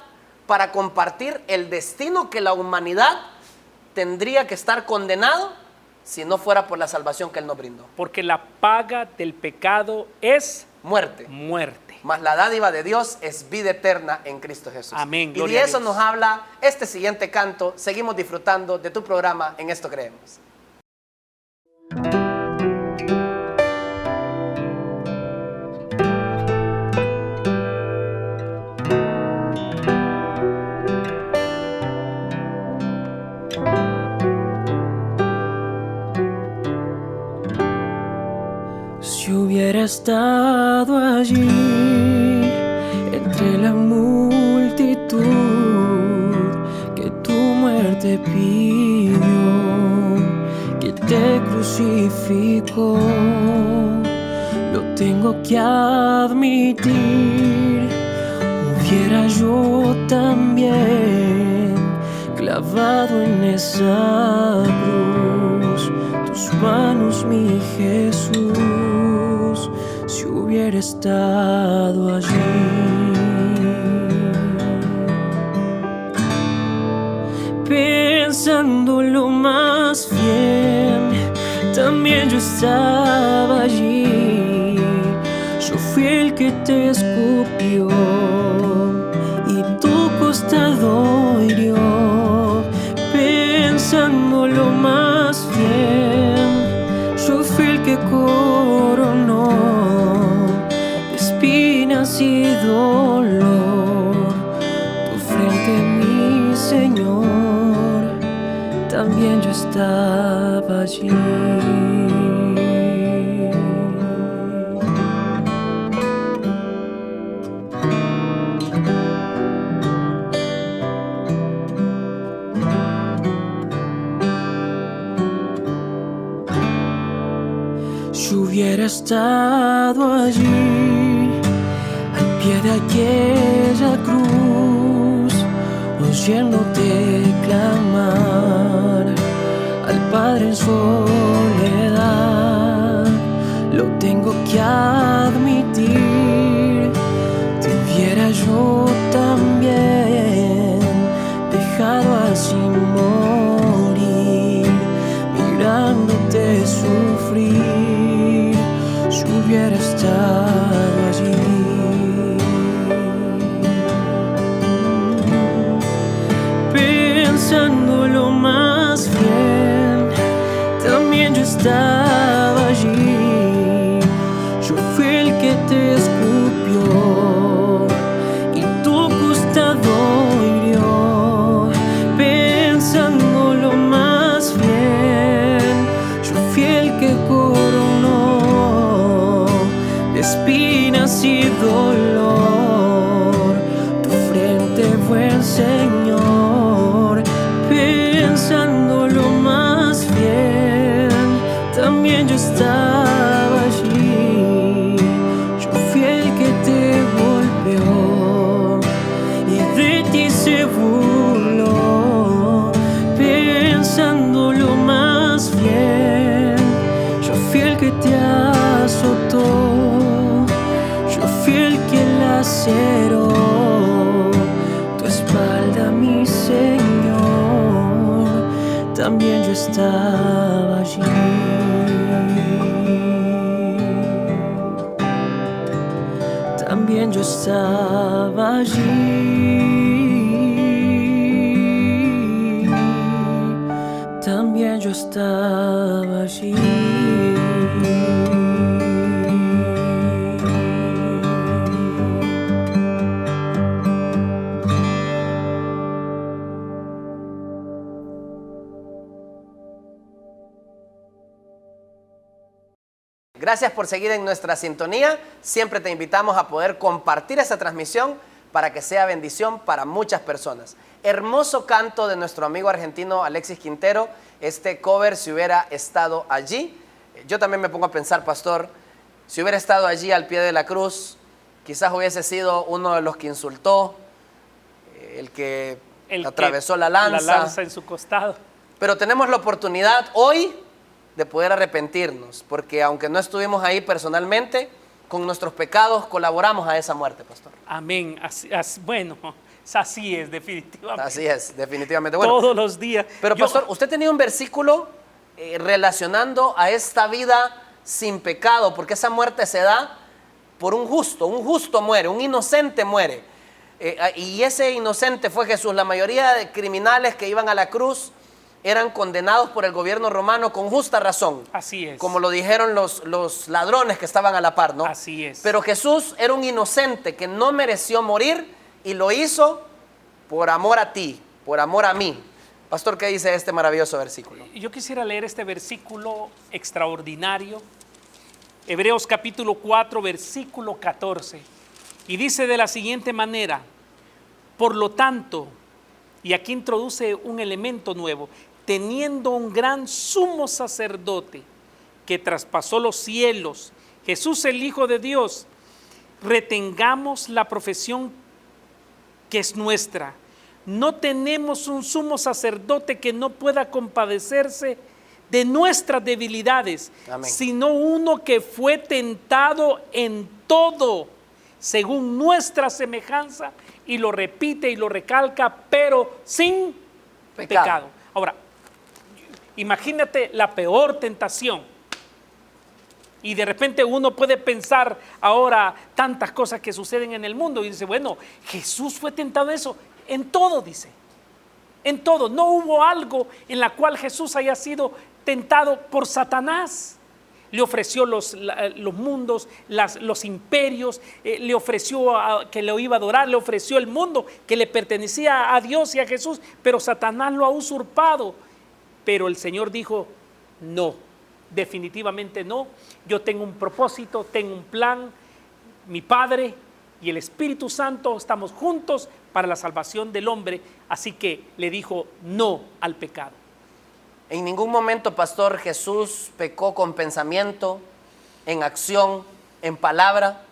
para compartir el destino que la humanidad tendría que estar condenado si no fuera por la salvación que Él nos brindó. Porque la paga del pecado es Muerte. muerte. mas la dádiva de Dios es vida eterna en Cristo Jesús. Amén, Y gloria de a eso Dios. nos habla este siguiente canto. Seguimos disfrutando de tu programa En Esto Creemos. Si hubiera estado allí entre la multitud que tu muerte pidió, que te crucificó, lo tengo que admitir, hubiera yo también clavado en esa cruz tus manos, mi Jesús, si hubiera estado allí. Pensándolo más bien, también yo estaba allí. Yo fui el que te escupió y tu costado hirió. Pensándolo más bien, yo fui el que coronó de espinas y dolor tu frente, mi Señor, también yo estaba allí. Si hubiera estado allí, al pie de aquella cruz, oyéndote clamar al Padre en soledad, lo tengo que admitir, te hubiera yo también dejado así morir, mirándote sufrir. Si hubiera estado allí, pensándolo más bien, también yo estaba allí. Yo fui el que te escupió y tu costado hirió. Pensándolo más bien, yo fui el que coronó de espinas y dolor tu frente, buen Señor. Pensándolo más bien, también yo estaba allí. Yo fui el que te golpeó y de ti se burló. Pensándolo más bien, yo fui el que te azotó, yo fui el que laceró tu espalda, mi Señor, también yo estaba allí. También yo estaba allí. También yo estaba allí. Gracias por seguir en nuestra sintonía. Siempre te invitamos a poder compartir esta transmisión para que sea bendición para muchas personas. Hermoso canto de nuestro amigo argentino Alexis Quintero. Este cover, Si hubiera estado allí. Yo también me pongo a pensar, pastor, si hubiera estado allí al pie de la cruz, quizás hubiese sido uno de los que insultó, el que atravesó la lanza. La lanza en su costado. Pero tenemos la oportunidad hoy de poder arrepentirnos, porque aunque no estuvimos ahí personalmente, con nuestros pecados colaboramos a esa muerte, pastor. Amén. Bueno, así es, definitivamente. Así es, definitivamente. Bueno, todos los días. Pero pastor, usted tenía un versículo relacionando a esta vida sin pecado, porque esa muerte se da por un justo muere, un inocente muere. Y ese inocente fue Jesús. La mayoría de criminales que iban a la cruz eran condenados por el gobierno romano con justa razón. Así es. Como lo dijeron los ladrones que estaban a la par, ¿no? Así es. Pero Jesús era un inocente que no mereció morir y lo hizo por amor a ti, por amor a mí. Pastor, ¿qué dice este maravilloso versículo? Yo quisiera leer este versículo extraordinario. Hebreos capítulo 4, versículo 14. Y dice de la siguiente manera: por lo tanto, y aquí introduce un elemento nuevo, teniendo un gran sumo sacerdote que traspasó los cielos, Jesús el Hijo de Dios, retengamos la profesión que es nuestra. No tenemos un sumo sacerdote que no pueda compadecerse de nuestras debilidades, Amén. sino uno que fue tentado en todo, según nuestra semejanza, y lo repite y lo recalca, pero sin pecado. Ahora, imagínate la peor tentación. Y de repente uno puede pensar ahora tantas cosas que suceden en el mundo y dice, bueno, Jesús fue tentado en eso. En todo, dice. En todo. No hubo algo en la cual Jesús haya sido tentado por Satanás. Le ofreció los mundos, los imperios, le ofreció que lo iba a adorar, le ofreció el mundo que le pertenecía a Dios y a Jesús, pero Satanás lo ha usurpado. Pero el Señor dijo, no, definitivamente no. Yo tengo un propósito, tengo un plan. Mi Padre y el Espíritu Santo estamos juntos para la salvación del hombre. Así que le dijo no al pecado. En ningún momento, pastor, Jesús pecó con pensamiento, en acción, en palabra.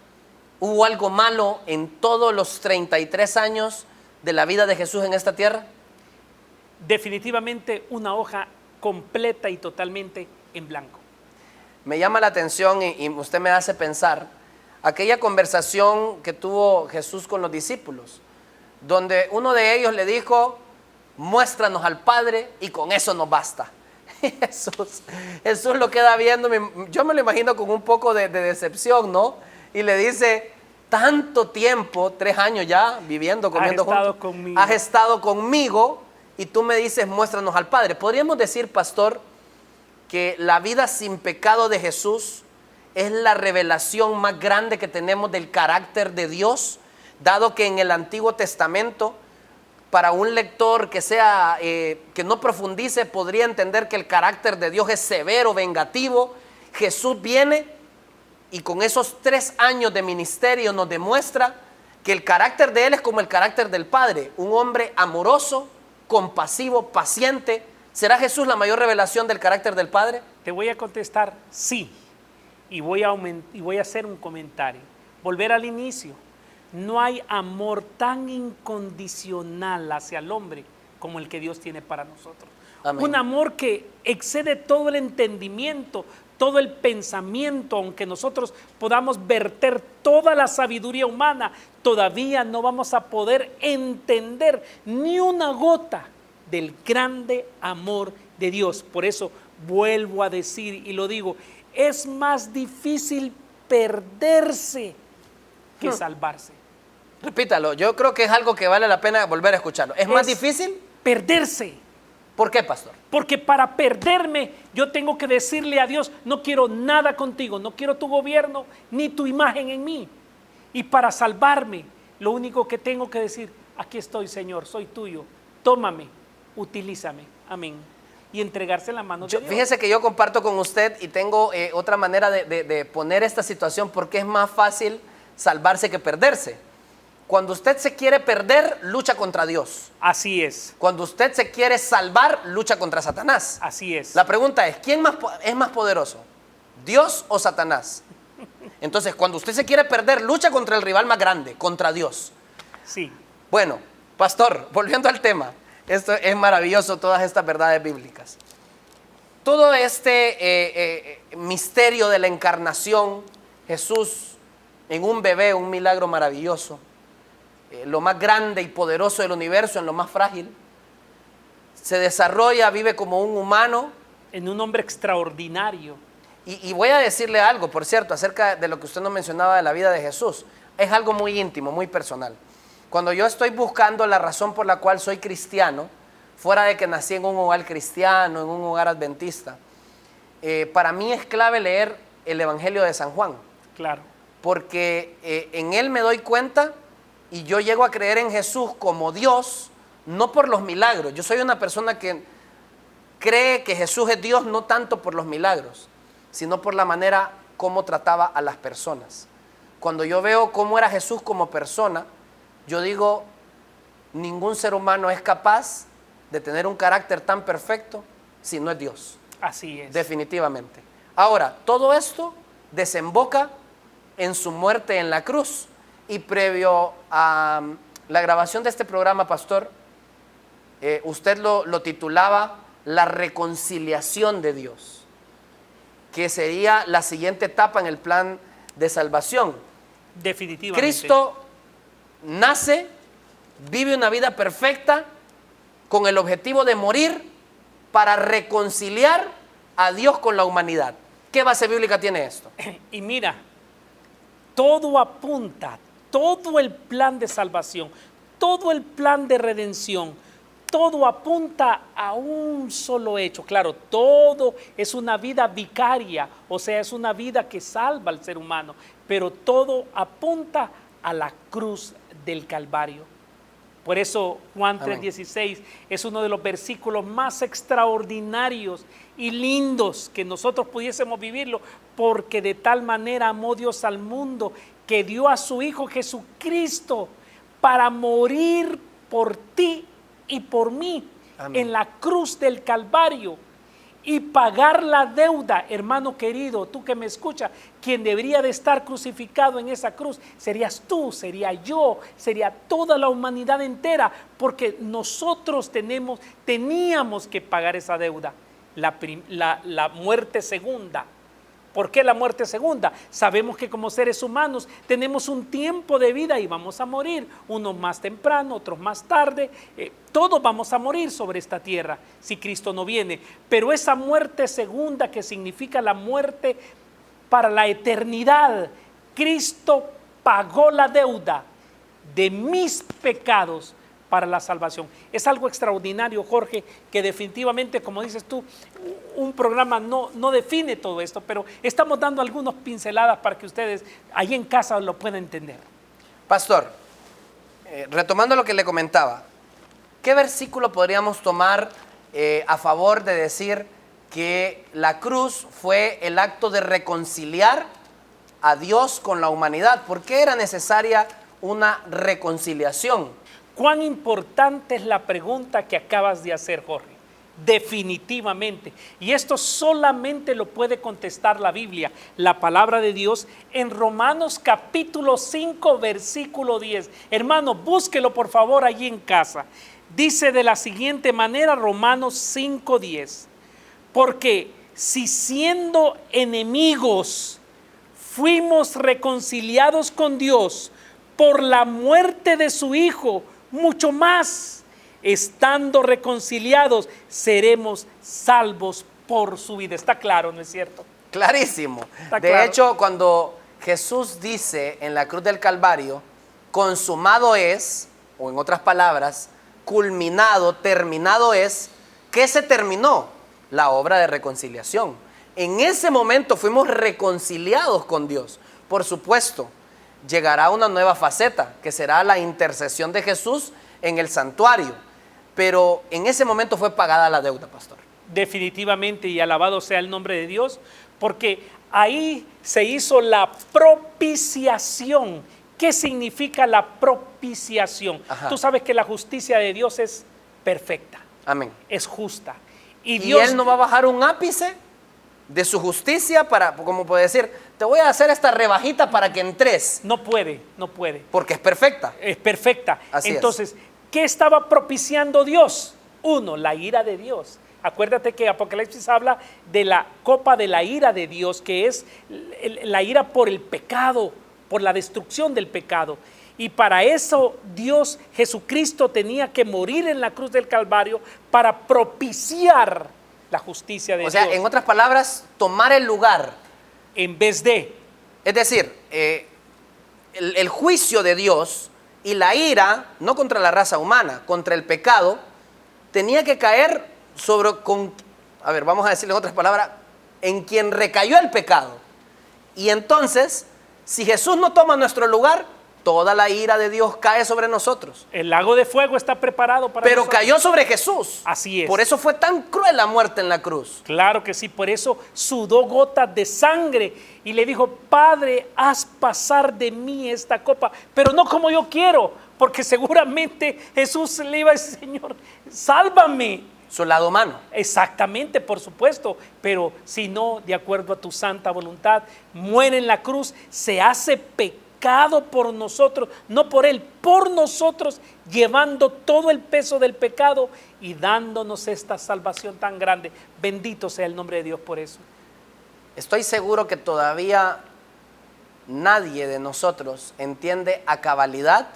¿Hubo algo malo en todos los 33 años de la vida de Jesús en esta tierra? Definitivamente una hoja completa y totalmente en blanco. Me llama la atención y usted me hace pensar aquella conversación que tuvo Jesús con los discípulos, donde uno de ellos le dijo, muéstranos al Padre y con eso nos basta. Y Jesús lo queda viendo, yo me lo imagino con un poco de decepción, ¿no? Y le dice, tanto tiempo, 3 años ya viviendo, comiendo juntos, has estado conmigo y tú me dices, muéstranos al Padre. Podríamos decir, pastor, que la vida sin pecado de Jesús es la revelación más grande que tenemos del carácter de Dios, dado que en el Antiguo Testamento, para un lector que sea que no profundice, podría entender que el carácter de Dios es severo, vengativo. Jesús viene y con esos 3 años de ministerio nos demuestra que el carácter de Él es como el carácter del Padre, un hombre amoroso, compasivo, paciente. ¿Será Jesús la mayor revelación del carácter del Padre? Te voy a contestar sí, y voy a hacer un comentario. Volver al inicio. No hay amor tan incondicional hacia el hombre como el que Dios tiene para nosotros. Amén. Un amor que excede todo el entendimiento, todo el pensamiento. Aunque nosotros podamos verter toda la sabiduría humana, todavía no vamos a poder entender ni una gota del grande amor de Dios. Por eso vuelvo a decir y lo digo, es más difícil perderse que salvarse. Repítalo, yo creo que es algo que vale la pena volver a escucharlo. ¿Es más difícil? Perderse. ¿Por qué, pastor? Porque para perderme yo tengo que decirle a Dios, no quiero nada contigo, no quiero tu gobierno ni tu imagen en mí. Y para salvarme, lo único que tengo que decir, aquí estoy, Señor, soy tuyo, tómame, utilízame, amén. Y entregarse en la mano de Dios. Fíjese que yo comparto con usted y tengo otra manera de poner esta situación, porque es más fácil salvarse que perderse. Cuando usted se quiere perder, lucha contra Dios. Así es. Cuando usted se quiere salvar, lucha contra Satanás. Así es. La pregunta es, ¿quién es más poderoso? ¿Dios o Satanás? Entonces, cuando usted se quiere perder, lucha contra el rival más grande, contra Dios. Sí. Bueno, pastor, volviendo al tema, esto es maravilloso, todas estas verdades bíblicas. Todo este misterio de la encarnación, Jesús en un bebé, un milagro maravilloso, lo más grande y poderoso del universo, en lo más frágil, se desarrolla, vive como un humano. En un hombre extraordinario. Y voy a decirle algo, por cierto, acerca de lo que usted nos mencionaba de la vida de Jesús. Es algo muy íntimo, muy personal. Cuando yo estoy buscando la razón por la cual soy cristiano, fuera de que nací en un hogar cristiano, en un hogar adventista, para mí es clave leer el Evangelio de San Juan. Claro. Porque en él me doy cuenta y yo llego a creer en Jesús como Dios, no por los milagros. Yo soy una persona que cree que Jesús es Dios no tanto por los milagros, sino por la manera como trataba a las personas. Cuando yo veo cómo era Jesús como persona, yo digo, ningún ser humano es capaz de tener un carácter tan perfecto si no es Dios. Así es. Definitivamente. Ahora, todo esto desemboca en su muerte en la cruz. Y previo a la grabación de este programa, pastor, usted lo titulaba La reconciliación de Dios, que sería la siguiente etapa en el plan de salvación. Definitivamente. Cristo nace, vive una vida perfecta con el objetivo de morir para reconciliar a Dios con la humanidad. ¿Qué base bíblica tiene esto? Y mira, todo apunta, todo el plan de salvación, todo el plan de redención, todo apunta a un solo hecho. Claro, todo es una vida vicaria, o sea, es una vida que salva al ser humano, pero todo apunta a la cruz del Calvario. Por eso Juan 3:16 es uno de los versículos más extraordinarios y lindos que nosotros pudiésemos vivirlo, porque de tal manera amó Dios al mundo que dio a su Hijo Jesucristo para morir por ti y por mí. Amén. En la cruz del Calvario y pagar la deuda. Hermano querido, tú que me escuchas, quien debería de estar crucificado en esa cruz serías tú, sería yo, sería toda la humanidad entera, porque nosotros teníamos que pagar esa deuda, la muerte segunda. ¿Por qué la muerte segunda? Sabemos que como seres humanos tenemos un tiempo de vida y vamos a morir, unos más temprano, otros más tarde, todos vamos a morir sobre esta tierra si Cristo no viene. Pero esa muerte segunda, que significa la muerte para la eternidad, Cristo pagó la deuda de mis pecados para la salvación. Es algo extraordinario, Jorge, que definitivamente, como dices tú, un programa no define todo esto, pero estamos dando algunas pinceladas para que ustedes ahí en casa lo puedan entender. Pastor, retomando lo que le comentaba, ¿qué versículo podríamos tomar a favor de decir que la cruz fue el acto de reconciliar a Dios con la humanidad? ¿Por qué era necesaria una reconciliación? ¿Cuán importante es la pregunta que acabas de hacer, Jorge? Definitivamente. Y esto solamente lo puede contestar la Biblia, la palabra de Dios, en Romanos capítulo 5, versículo 10. Hermano, búsquelo por favor allí en casa. Dice de la siguiente manera, Romanos 5, 10. Porque si siendo enemigos fuimos reconciliados con Dios por la muerte de su Hijo, mucho más, estando reconciliados, seremos salvos por su vida. Está claro, ¿no es cierto? Clarísimo. Está de claro. hecho, cuando Jesús dice en la cruz del Calvario, consumado es, o en otras palabras, culminado, terminado es, ¿qué se terminó? La obra de reconciliación. En ese momento fuimos reconciliados con Dios. Por supuesto, llegará una nueva faceta, que será la intercesión de Jesús en el santuario. Pero en ese momento fue pagada la deuda, pastor. Definitivamente, y alabado sea el nombre de Dios, porque ahí se hizo la propiciación. ¿Qué significa la propiciación? Ajá. Tú sabes que la justicia de Dios es perfecta. Amén. Es justa. Y Dios Él no va a bajar un ápice de su justicia para, como puede decir, te voy a hacer esta rebajita para que entres. no puede. Porque es perfecta. Es perfecta. Así Entonces, ¿qué estaba propiciando Dios? Uno, la ira de Dios. Acuérdate que Apocalipsis habla de la copa de la ira de Dios, que es la ira por el pecado, por la destrucción del pecado. Y para eso Dios, Jesucristo, tenía que morir en la cruz del Calvario para propiciar la justicia de O sea, Dios. en otras palabras, tomar el lugar. En vez de, Es decir, el juicio de Dios y la ira, no contra la raza humana, contra el pecado, tenía que caer vamos a decirlo en otras palabras, en quien recayó el pecado. Y entonces, si Jesús no toma nuestro lugar, toda la ira de Dios cae sobre nosotros. el lago de fuego está preparado para Pero nosotros. cayó sobre Jesús. Así es. Por eso fue tan cruel la muerte en la cruz. Claro que sí, por eso sudó gotas de sangre y le dijo, Padre, haz pasar de mí esta copa, pero no como yo quiero, porque seguramente Jesús le iba a decir, Señor, sálvame. Su lado humano. Exactamente, por supuesto, pero si no, de acuerdo a tu santa voluntad, muere en la cruz, se hace pecado por nosotros, no por Él, por nosotros, llevando todo el peso del pecado y dándonos esta salvación tan grande. Bendito sea el nombre de Dios por eso. Estoy seguro que todavía nadie de nosotros entiende a cabalidad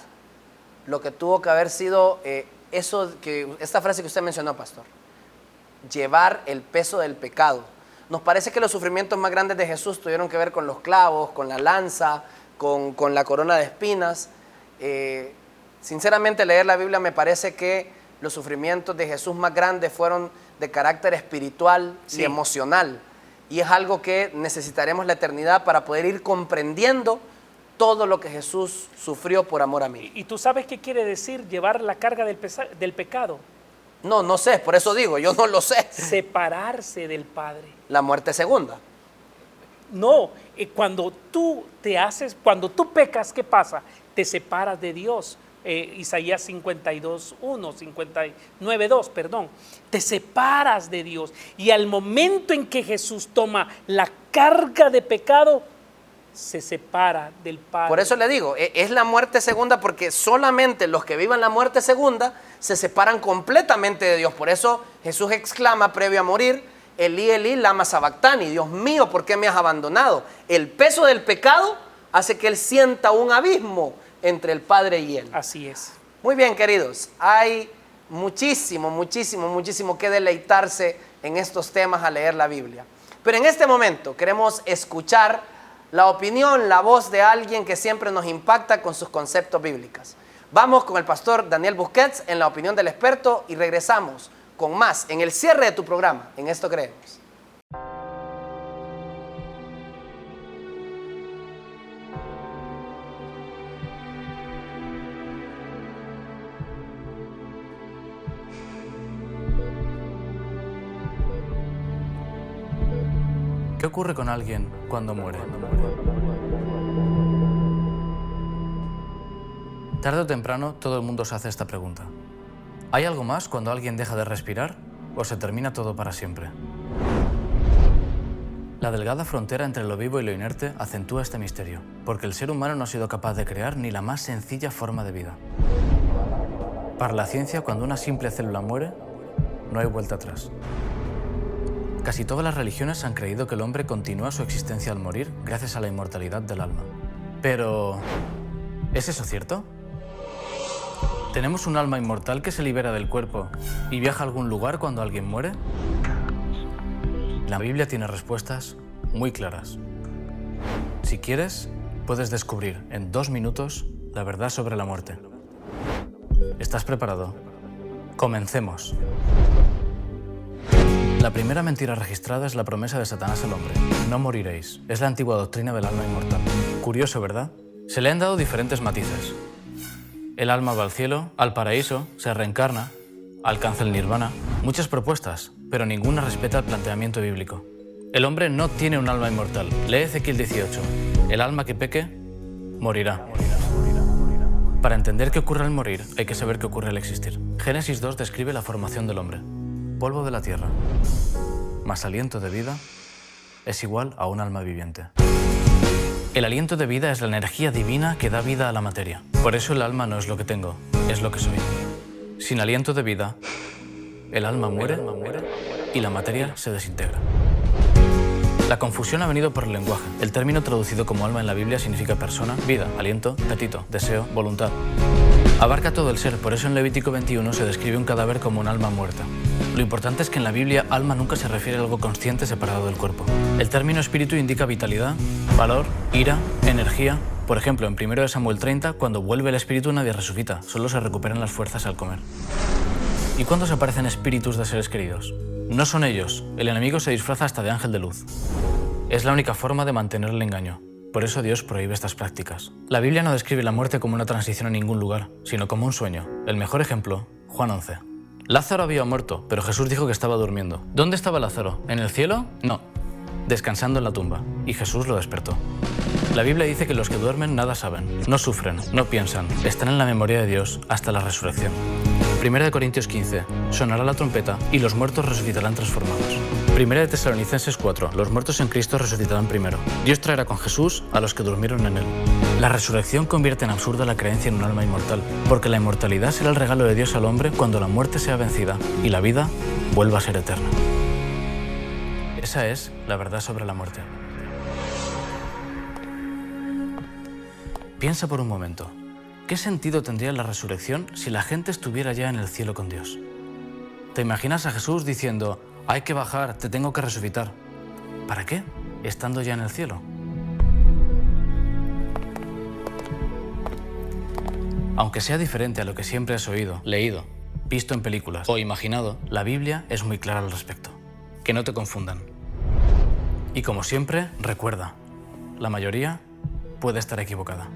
lo que tuvo que haber sido esta frase que usted mencionó, pastor, llevar el peso del pecado. Nos parece que los sufrimientos más grandes de Jesús tuvieron que ver con los clavos, con la lanza, con la corona de espinas. Sinceramente, leer la Biblia me parece que los sufrimientos de Jesús más grandes fueron de carácter espiritual y emocional. Y es algo que necesitaremos la eternidad para poder ir comprendiendo todo lo que Jesús sufrió por amor a mí. ¿Y tú sabes qué quiere decir llevar la carga del pecado? No sé, por eso digo, yo no lo sé. Separarse del Padre. La muerte segunda. No, cuando tú pecas, ¿qué pasa? Te separas de Dios. Isaías 59:2, perdón. Te separas de Dios. Y al momento en que Jesús toma la carga de pecado, se separa del Padre. Por eso le digo, es la muerte segunda, porque solamente los que vivan la muerte segunda se separan completamente de Dios. Por eso Jesús exclama previo a morir, Elí, Elí, lama sabactani, Dios mío, ¿por qué me has abandonado? El peso del pecado hace que él sienta un abismo entre el Padre y él. Así es. Muy bien, queridos, hay muchísimo que deleitarse en estos temas al leer la Biblia. Pero en este momento queremos escuchar la opinión, la voz de alguien que siempre nos impacta con sus conceptos bíblicos. Vamos con el pastor Daniel Busquets en la opinión del experto y regresamos con más en el cierre de tu programa. En esto creemos. ¿Qué ocurre con alguien cuando muere? Tarde o temprano todo el mundo se hace esta pregunta. ¿Hay algo más cuando alguien deja de respirar o se termina todo para siempre? La delgada frontera entre lo vivo y lo inerte acentúa este misterio, porque el ser humano no ha sido capaz de crear ni la más sencilla forma de vida. Para la ciencia, cuando una simple célula muere, no hay vuelta atrás. Casi todas las religiones han creído que el hombre continúa su existencia al morir gracias a la inmortalidad del alma. Pero, ¿es eso cierto? ¿Tenemos un alma inmortal que se libera del cuerpo y viaja a algún lugar cuando alguien muere? La Biblia tiene respuestas muy claras. Si quieres, puedes descubrir en 2 minutos la verdad sobre la muerte. ¿Estás preparado? Comencemos. La primera mentira registrada es la promesa de Satanás al hombre. No moriréis. Es la antigua doctrina del alma inmortal. Curioso, ¿verdad? Se le han dado diferentes matices. El alma va al cielo, al paraíso, se reencarna, alcanza el nirvana. Muchas propuestas, pero ninguna respeta el planteamiento bíblico. El hombre no tiene un alma inmortal. Lee Ezequiel 18. El alma que peque, morirá. Para entender qué ocurre al morir, hay que saber qué ocurre al existir. Génesis 2 describe la formación del hombre. Polvo de la tierra, más aliento de vida, es igual a un alma viviente. El aliento de vida es la energía divina que da vida a la materia. Por eso el alma no es lo que tengo, es lo que soy. Sin aliento de vida, el alma muere y la materia se desintegra. La confusión ha venido por el lenguaje. El término traducido como alma en la Biblia significa persona, vida, aliento, apetito, deseo, voluntad. Abarca todo el ser, por eso en Levítico 21 se describe un cadáver como un alma muerta. Lo importante es que en la Biblia alma nunca se refiere a algo consciente separado del cuerpo. El término espíritu indica vitalidad, valor, ira, energía. Por ejemplo, en 1 Samuel 30, cuando vuelve el espíritu nadie resucita, solo se recuperan las fuerzas al comer. ¿Y cuándo se aparecen espíritus de seres queridos? No son ellos, el enemigo se disfraza hasta de ángel de luz. Es la única forma de mantener el engaño. Por eso Dios prohíbe estas prácticas. La Biblia no describe la muerte como una transición a ningún lugar, sino como un sueño. El mejor ejemplo, Juan 11. Lázaro había muerto, pero Jesús dijo que estaba durmiendo. ¿Dónde estaba Lázaro? ¿En el cielo? No. Descansando en la tumba. Y Jesús lo despertó. La Biblia dice que los que duermen nada saben, no sufren, no piensan, están en la memoria de Dios hasta la resurrección. 1 Corintios 15. Sonará la trompeta y los muertos resucitarán transformados. 1 Tesalonicenses 4. Los muertos en Cristo resucitarán primero. Dios traerá con Jesús a los que durmieron en Él. La resurrección convierte en absurda la creencia en un alma inmortal, porque la inmortalidad será el regalo de Dios al hombre cuando la muerte sea vencida y la vida vuelva a ser eterna. Esa es la verdad sobre la muerte. Piensa por un momento. ¿Qué sentido tendría la resurrección si la gente estuviera ya en el cielo con Dios? ¿Te imaginas a Jesús diciendo, hay que bajar, te tengo que resucitar? ¿Para qué? Estando ya en el cielo. Aunque sea diferente a lo que siempre has oído, leído, visto en películas o imaginado, la Biblia es muy clara al respecto. Que no te confundan. Y como siempre, recuerda, la mayoría puede estar equivocada.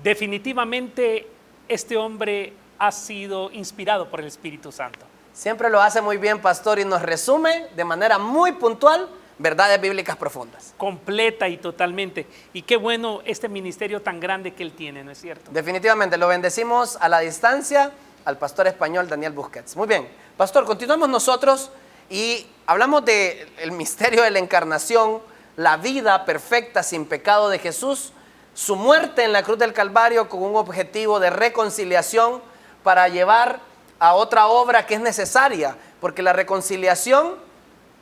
Definitivamente este hombre ha sido inspirado por el Espíritu Santo. Siempre lo hace muy bien, pastor, y nos resume de manera muy puntual verdades bíblicas profundas. Completa y totalmente. Y qué bueno este ministerio tan grande que él tiene, ¿no es cierto? Definitivamente, lo bendecimos a la distancia al pastor español Daniel Busquets. Muy bien, pastor, continuamos nosotros y hablamos del misterio de la encarnación, la vida perfecta sin pecado de Jesús, su muerte en la cruz del Calvario con un objetivo de reconciliación para llevar a otra obra que es necesaria, porque la reconciliación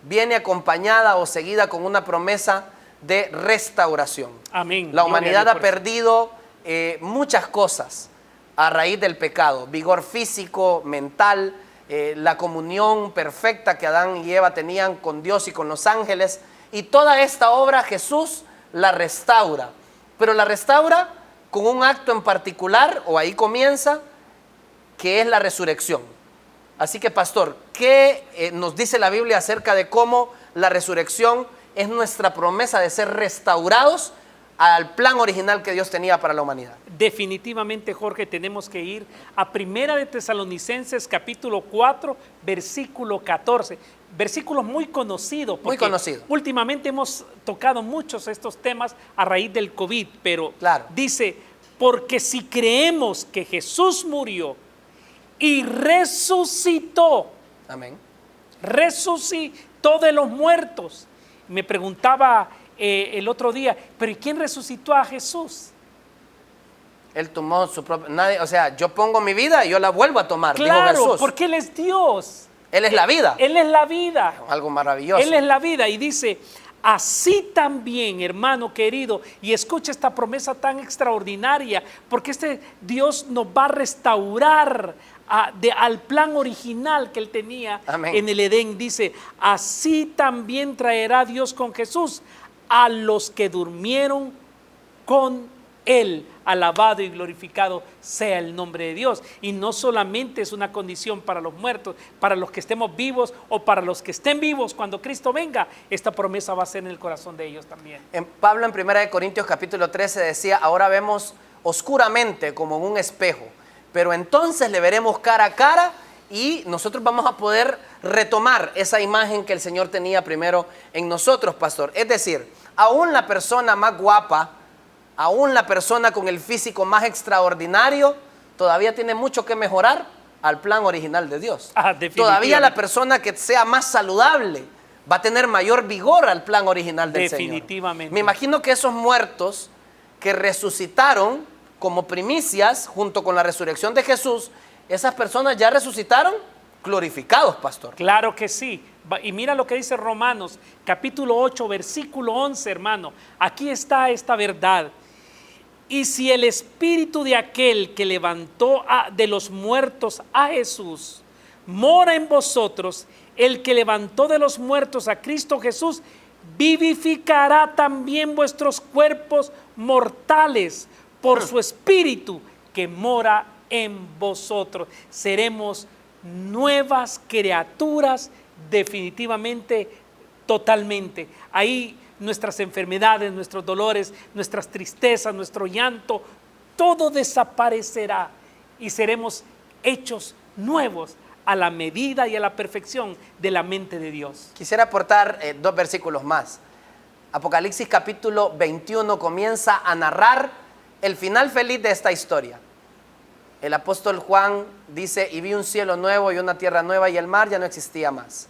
viene acompañada o seguida con una promesa de restauración. Amén. La humanidad ha perdido muchas cosas a raíz del pecado, vigor físico, mental, la comunión perfecta que Adán y Eva tenían con Dios y con los ángeles, y toda esta obra Jesús la restaura, pero la restaura con un acto en particular, o ahí comienza, que es la resurrección. Así que, pastor, ¿qué nos dice la Biblia acerca de cómo la resurrección es nuestra promesa de ser restaurados al plan original que Dios tenía para la humanidad? Definitivamente, Jorge, tenemos que ir a 1 de Tesalonicenses capítulo 4, versículo 14. Versículo muy conocido. Muy conocido. Últimamente hemos tocado muchos estos temas a raíz del COVID, pero claro, dice, porque si creemos que Jesús murió y resucitó, amén, resucitó de los muertos. Me preguntaba el otro día, pero ¿y quién resucitó a Jesús? Él tomó su propia, nadie, o sea, yo pongo mi vida y yo la vuelvo a tomar, claro, dijo Jesús. Porque Él es Dios. Él es la vida. Él es la vida. Algo maravilloso. Él es la vida y dice, así también, hermano querido, y escucha esta promesa tan extraordinaria, porque este Dios nos va a restaurar al plan original que Él tenía. Amén. En el Edén. Dice, así también traerá Dios con Jesús a los que durmieron con Él. Alabado y glorificado sea el nombre de Dios. Y no solamente es una condición para los muertos, para los que estemos vivos o para los que estén vivos cuando Cristo venga, esta promesa va a ser en el corazón de ellos también. Pablo en 1 Corintios capítulo 13 decía, ahora vemos oscuramente como en un espejo, pero entonces le veremos cara a cara y nosotros vamos a poder retomar esa imagen que el Señor tenía primero en nosotros, pastor. Es decir, aún la persona más guapa, aún la persona con el físico más extraordinario, todavía tiene mucho que mejorar al plan original de Dios. Todavía la persona que sea más saludable va a tener mayor vigor al plan original del Señor. Definitivamente. Me imagino que esos muertos que resucitaron como primicias, junto con la resurrección de Jesús, esas personas ya resucitaron glorificados, pastor. Claro que sí. Y mira lo que dice Romanos, capítulo 8, versículo 11, hermano. Aquí está esta verdad. Y si el espíritu de aquel que levantó de los muertos a Jesús mora en vosotros, el que levantó de los muertos a Cristo Jesús vivificará también vuestros cuerpos mortales por su espíritu que mora en vosotros. Seremos nuevas criaturas definitivamente, totalmente. Ahí nuestras enfermedades, nuestros dolores, nuestras tristezas, nuestro llanto, todo desaparecerá y seremos hechos nuevos a la medida y a la perfección de la mente de Dios. Quisiera aportar 2 versículos más. Apocalipsis capítulo 21 comienza a narrar el final feliz de esta historia. El apóstol Juan dice, y vi un cielo nuevo y una tierra nueva y el mar ya no existía más.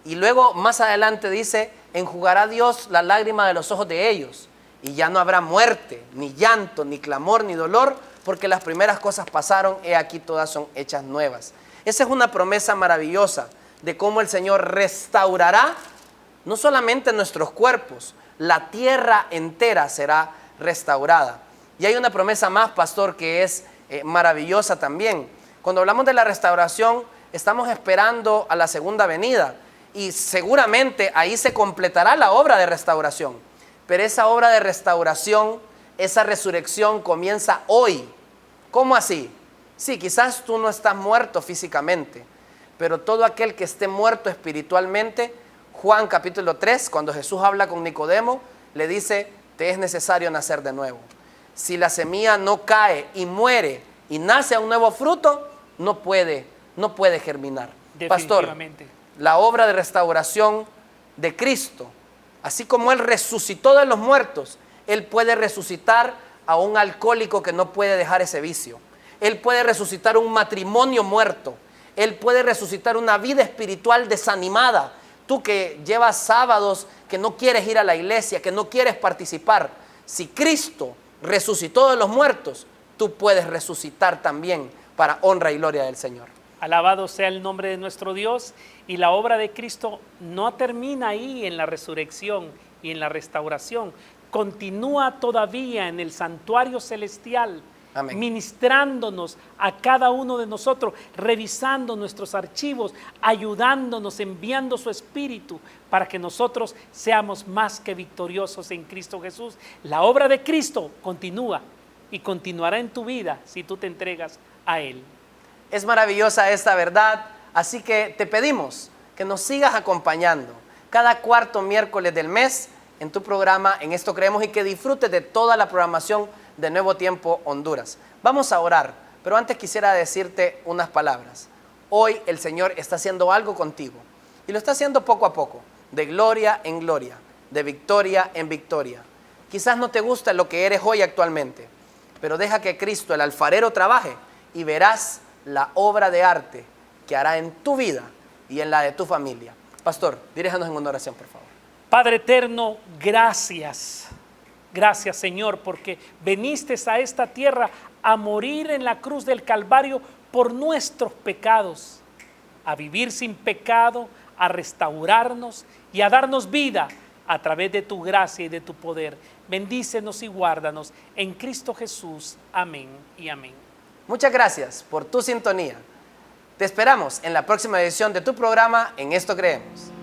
Y luego más adelante dice, enjugará Dios la lágrima de los ojos de ellos y ya no habrá muerte, ni llanto, ni clamor, ni dolor, porque las primeras cosas pasaron, he aquí todas son hechas nuevas. Esa es una promesa maravillosa de cómo el Señor restaurará no solamente nuestros cuerpos, la tierra entera será restaurada. Y hay una promesa más, pastor, que es maravillosa también. Cuando hablamos de la restauración, estamos esperando a la segunda venida y seguramente ahí se completará la obra de restauración. Pero esa obra de restauración, esa resurrección comienza hoy. ¿Cómo así? Sí, quizás tú no estás muerto físicamente, pero todo aquel que esté muerto espiritualmente, Juan capítulo 3, cuando Jesús habla con Nicodemo, le dice, te es necesario nacer de nuevo. Si la semilla no cae y muere y nace a un nuevo fruto, no puede germinar. Pastor, la obra de restauración de Cristo, así como Él resucitó de los muertos, Él puede resucitar a un alcohólico que no puede dejar ese vicio. Él puede resucitar un matrimonio muerto. Él puede resucitar una vida espiritual desanimada. Tú que llevas sábados, que no quieres ir a la iglesia, que no quieres participar. Si Cristo resucitó de los muertos, tú puedes resucitar también para honra y gloria del Señor. Alabado sea el nombre de nuestro Dios. Y la obra de Cristo no termina ahí en la resurrección y en la restauración. Continúa todavía en el santuario celestial. Amén. Ministrándonos a cada uno de nosotros, revisando nuestros archivos, ayudándonos, enviando su Espíritu para que nosotros seamos más que victoriosos en Cristo Jesús. La obra de Cristo continúa y continuará en tu vida si tú te entregas a Él. Es maravillosa esta verdad, así que te pedimos que nos sigas acompañando cada cuarto miércoles del mes en tu programa En Esto Creemos y que disfrutes de toda la programación de Nuevo Tiempo Honduras. Vamos a orar, pero antes quisiera decirte unas palabras. Hoy el Señor está haciendo algo contigo y lo está haciendo poco a poco, de gloria en gloria, de victoria en victoria. Quizás no te gusta lo que eres hoy actualmente, pero deja que Cristo, el alfarero, trabaje y verás la obra de arte que hará en tu vida y en la de tu familia. Pastor, diríjanos en una oración, por favor. Padre eterno, gracias. Gracias, Señor, porque veniste a esta tierra a morir en la cruz del Calvario por nuestros pecados, a vivir sin pecado, a restaurarnos y a darnos vida a través de tu gracia y de tu poder. Bendícenos y guárdanos en Cristo Jesús. Amén y amén. Muchas gracias por tu sintonía. Te esperamos en la próxima edición de tu programa En Esto Creemos.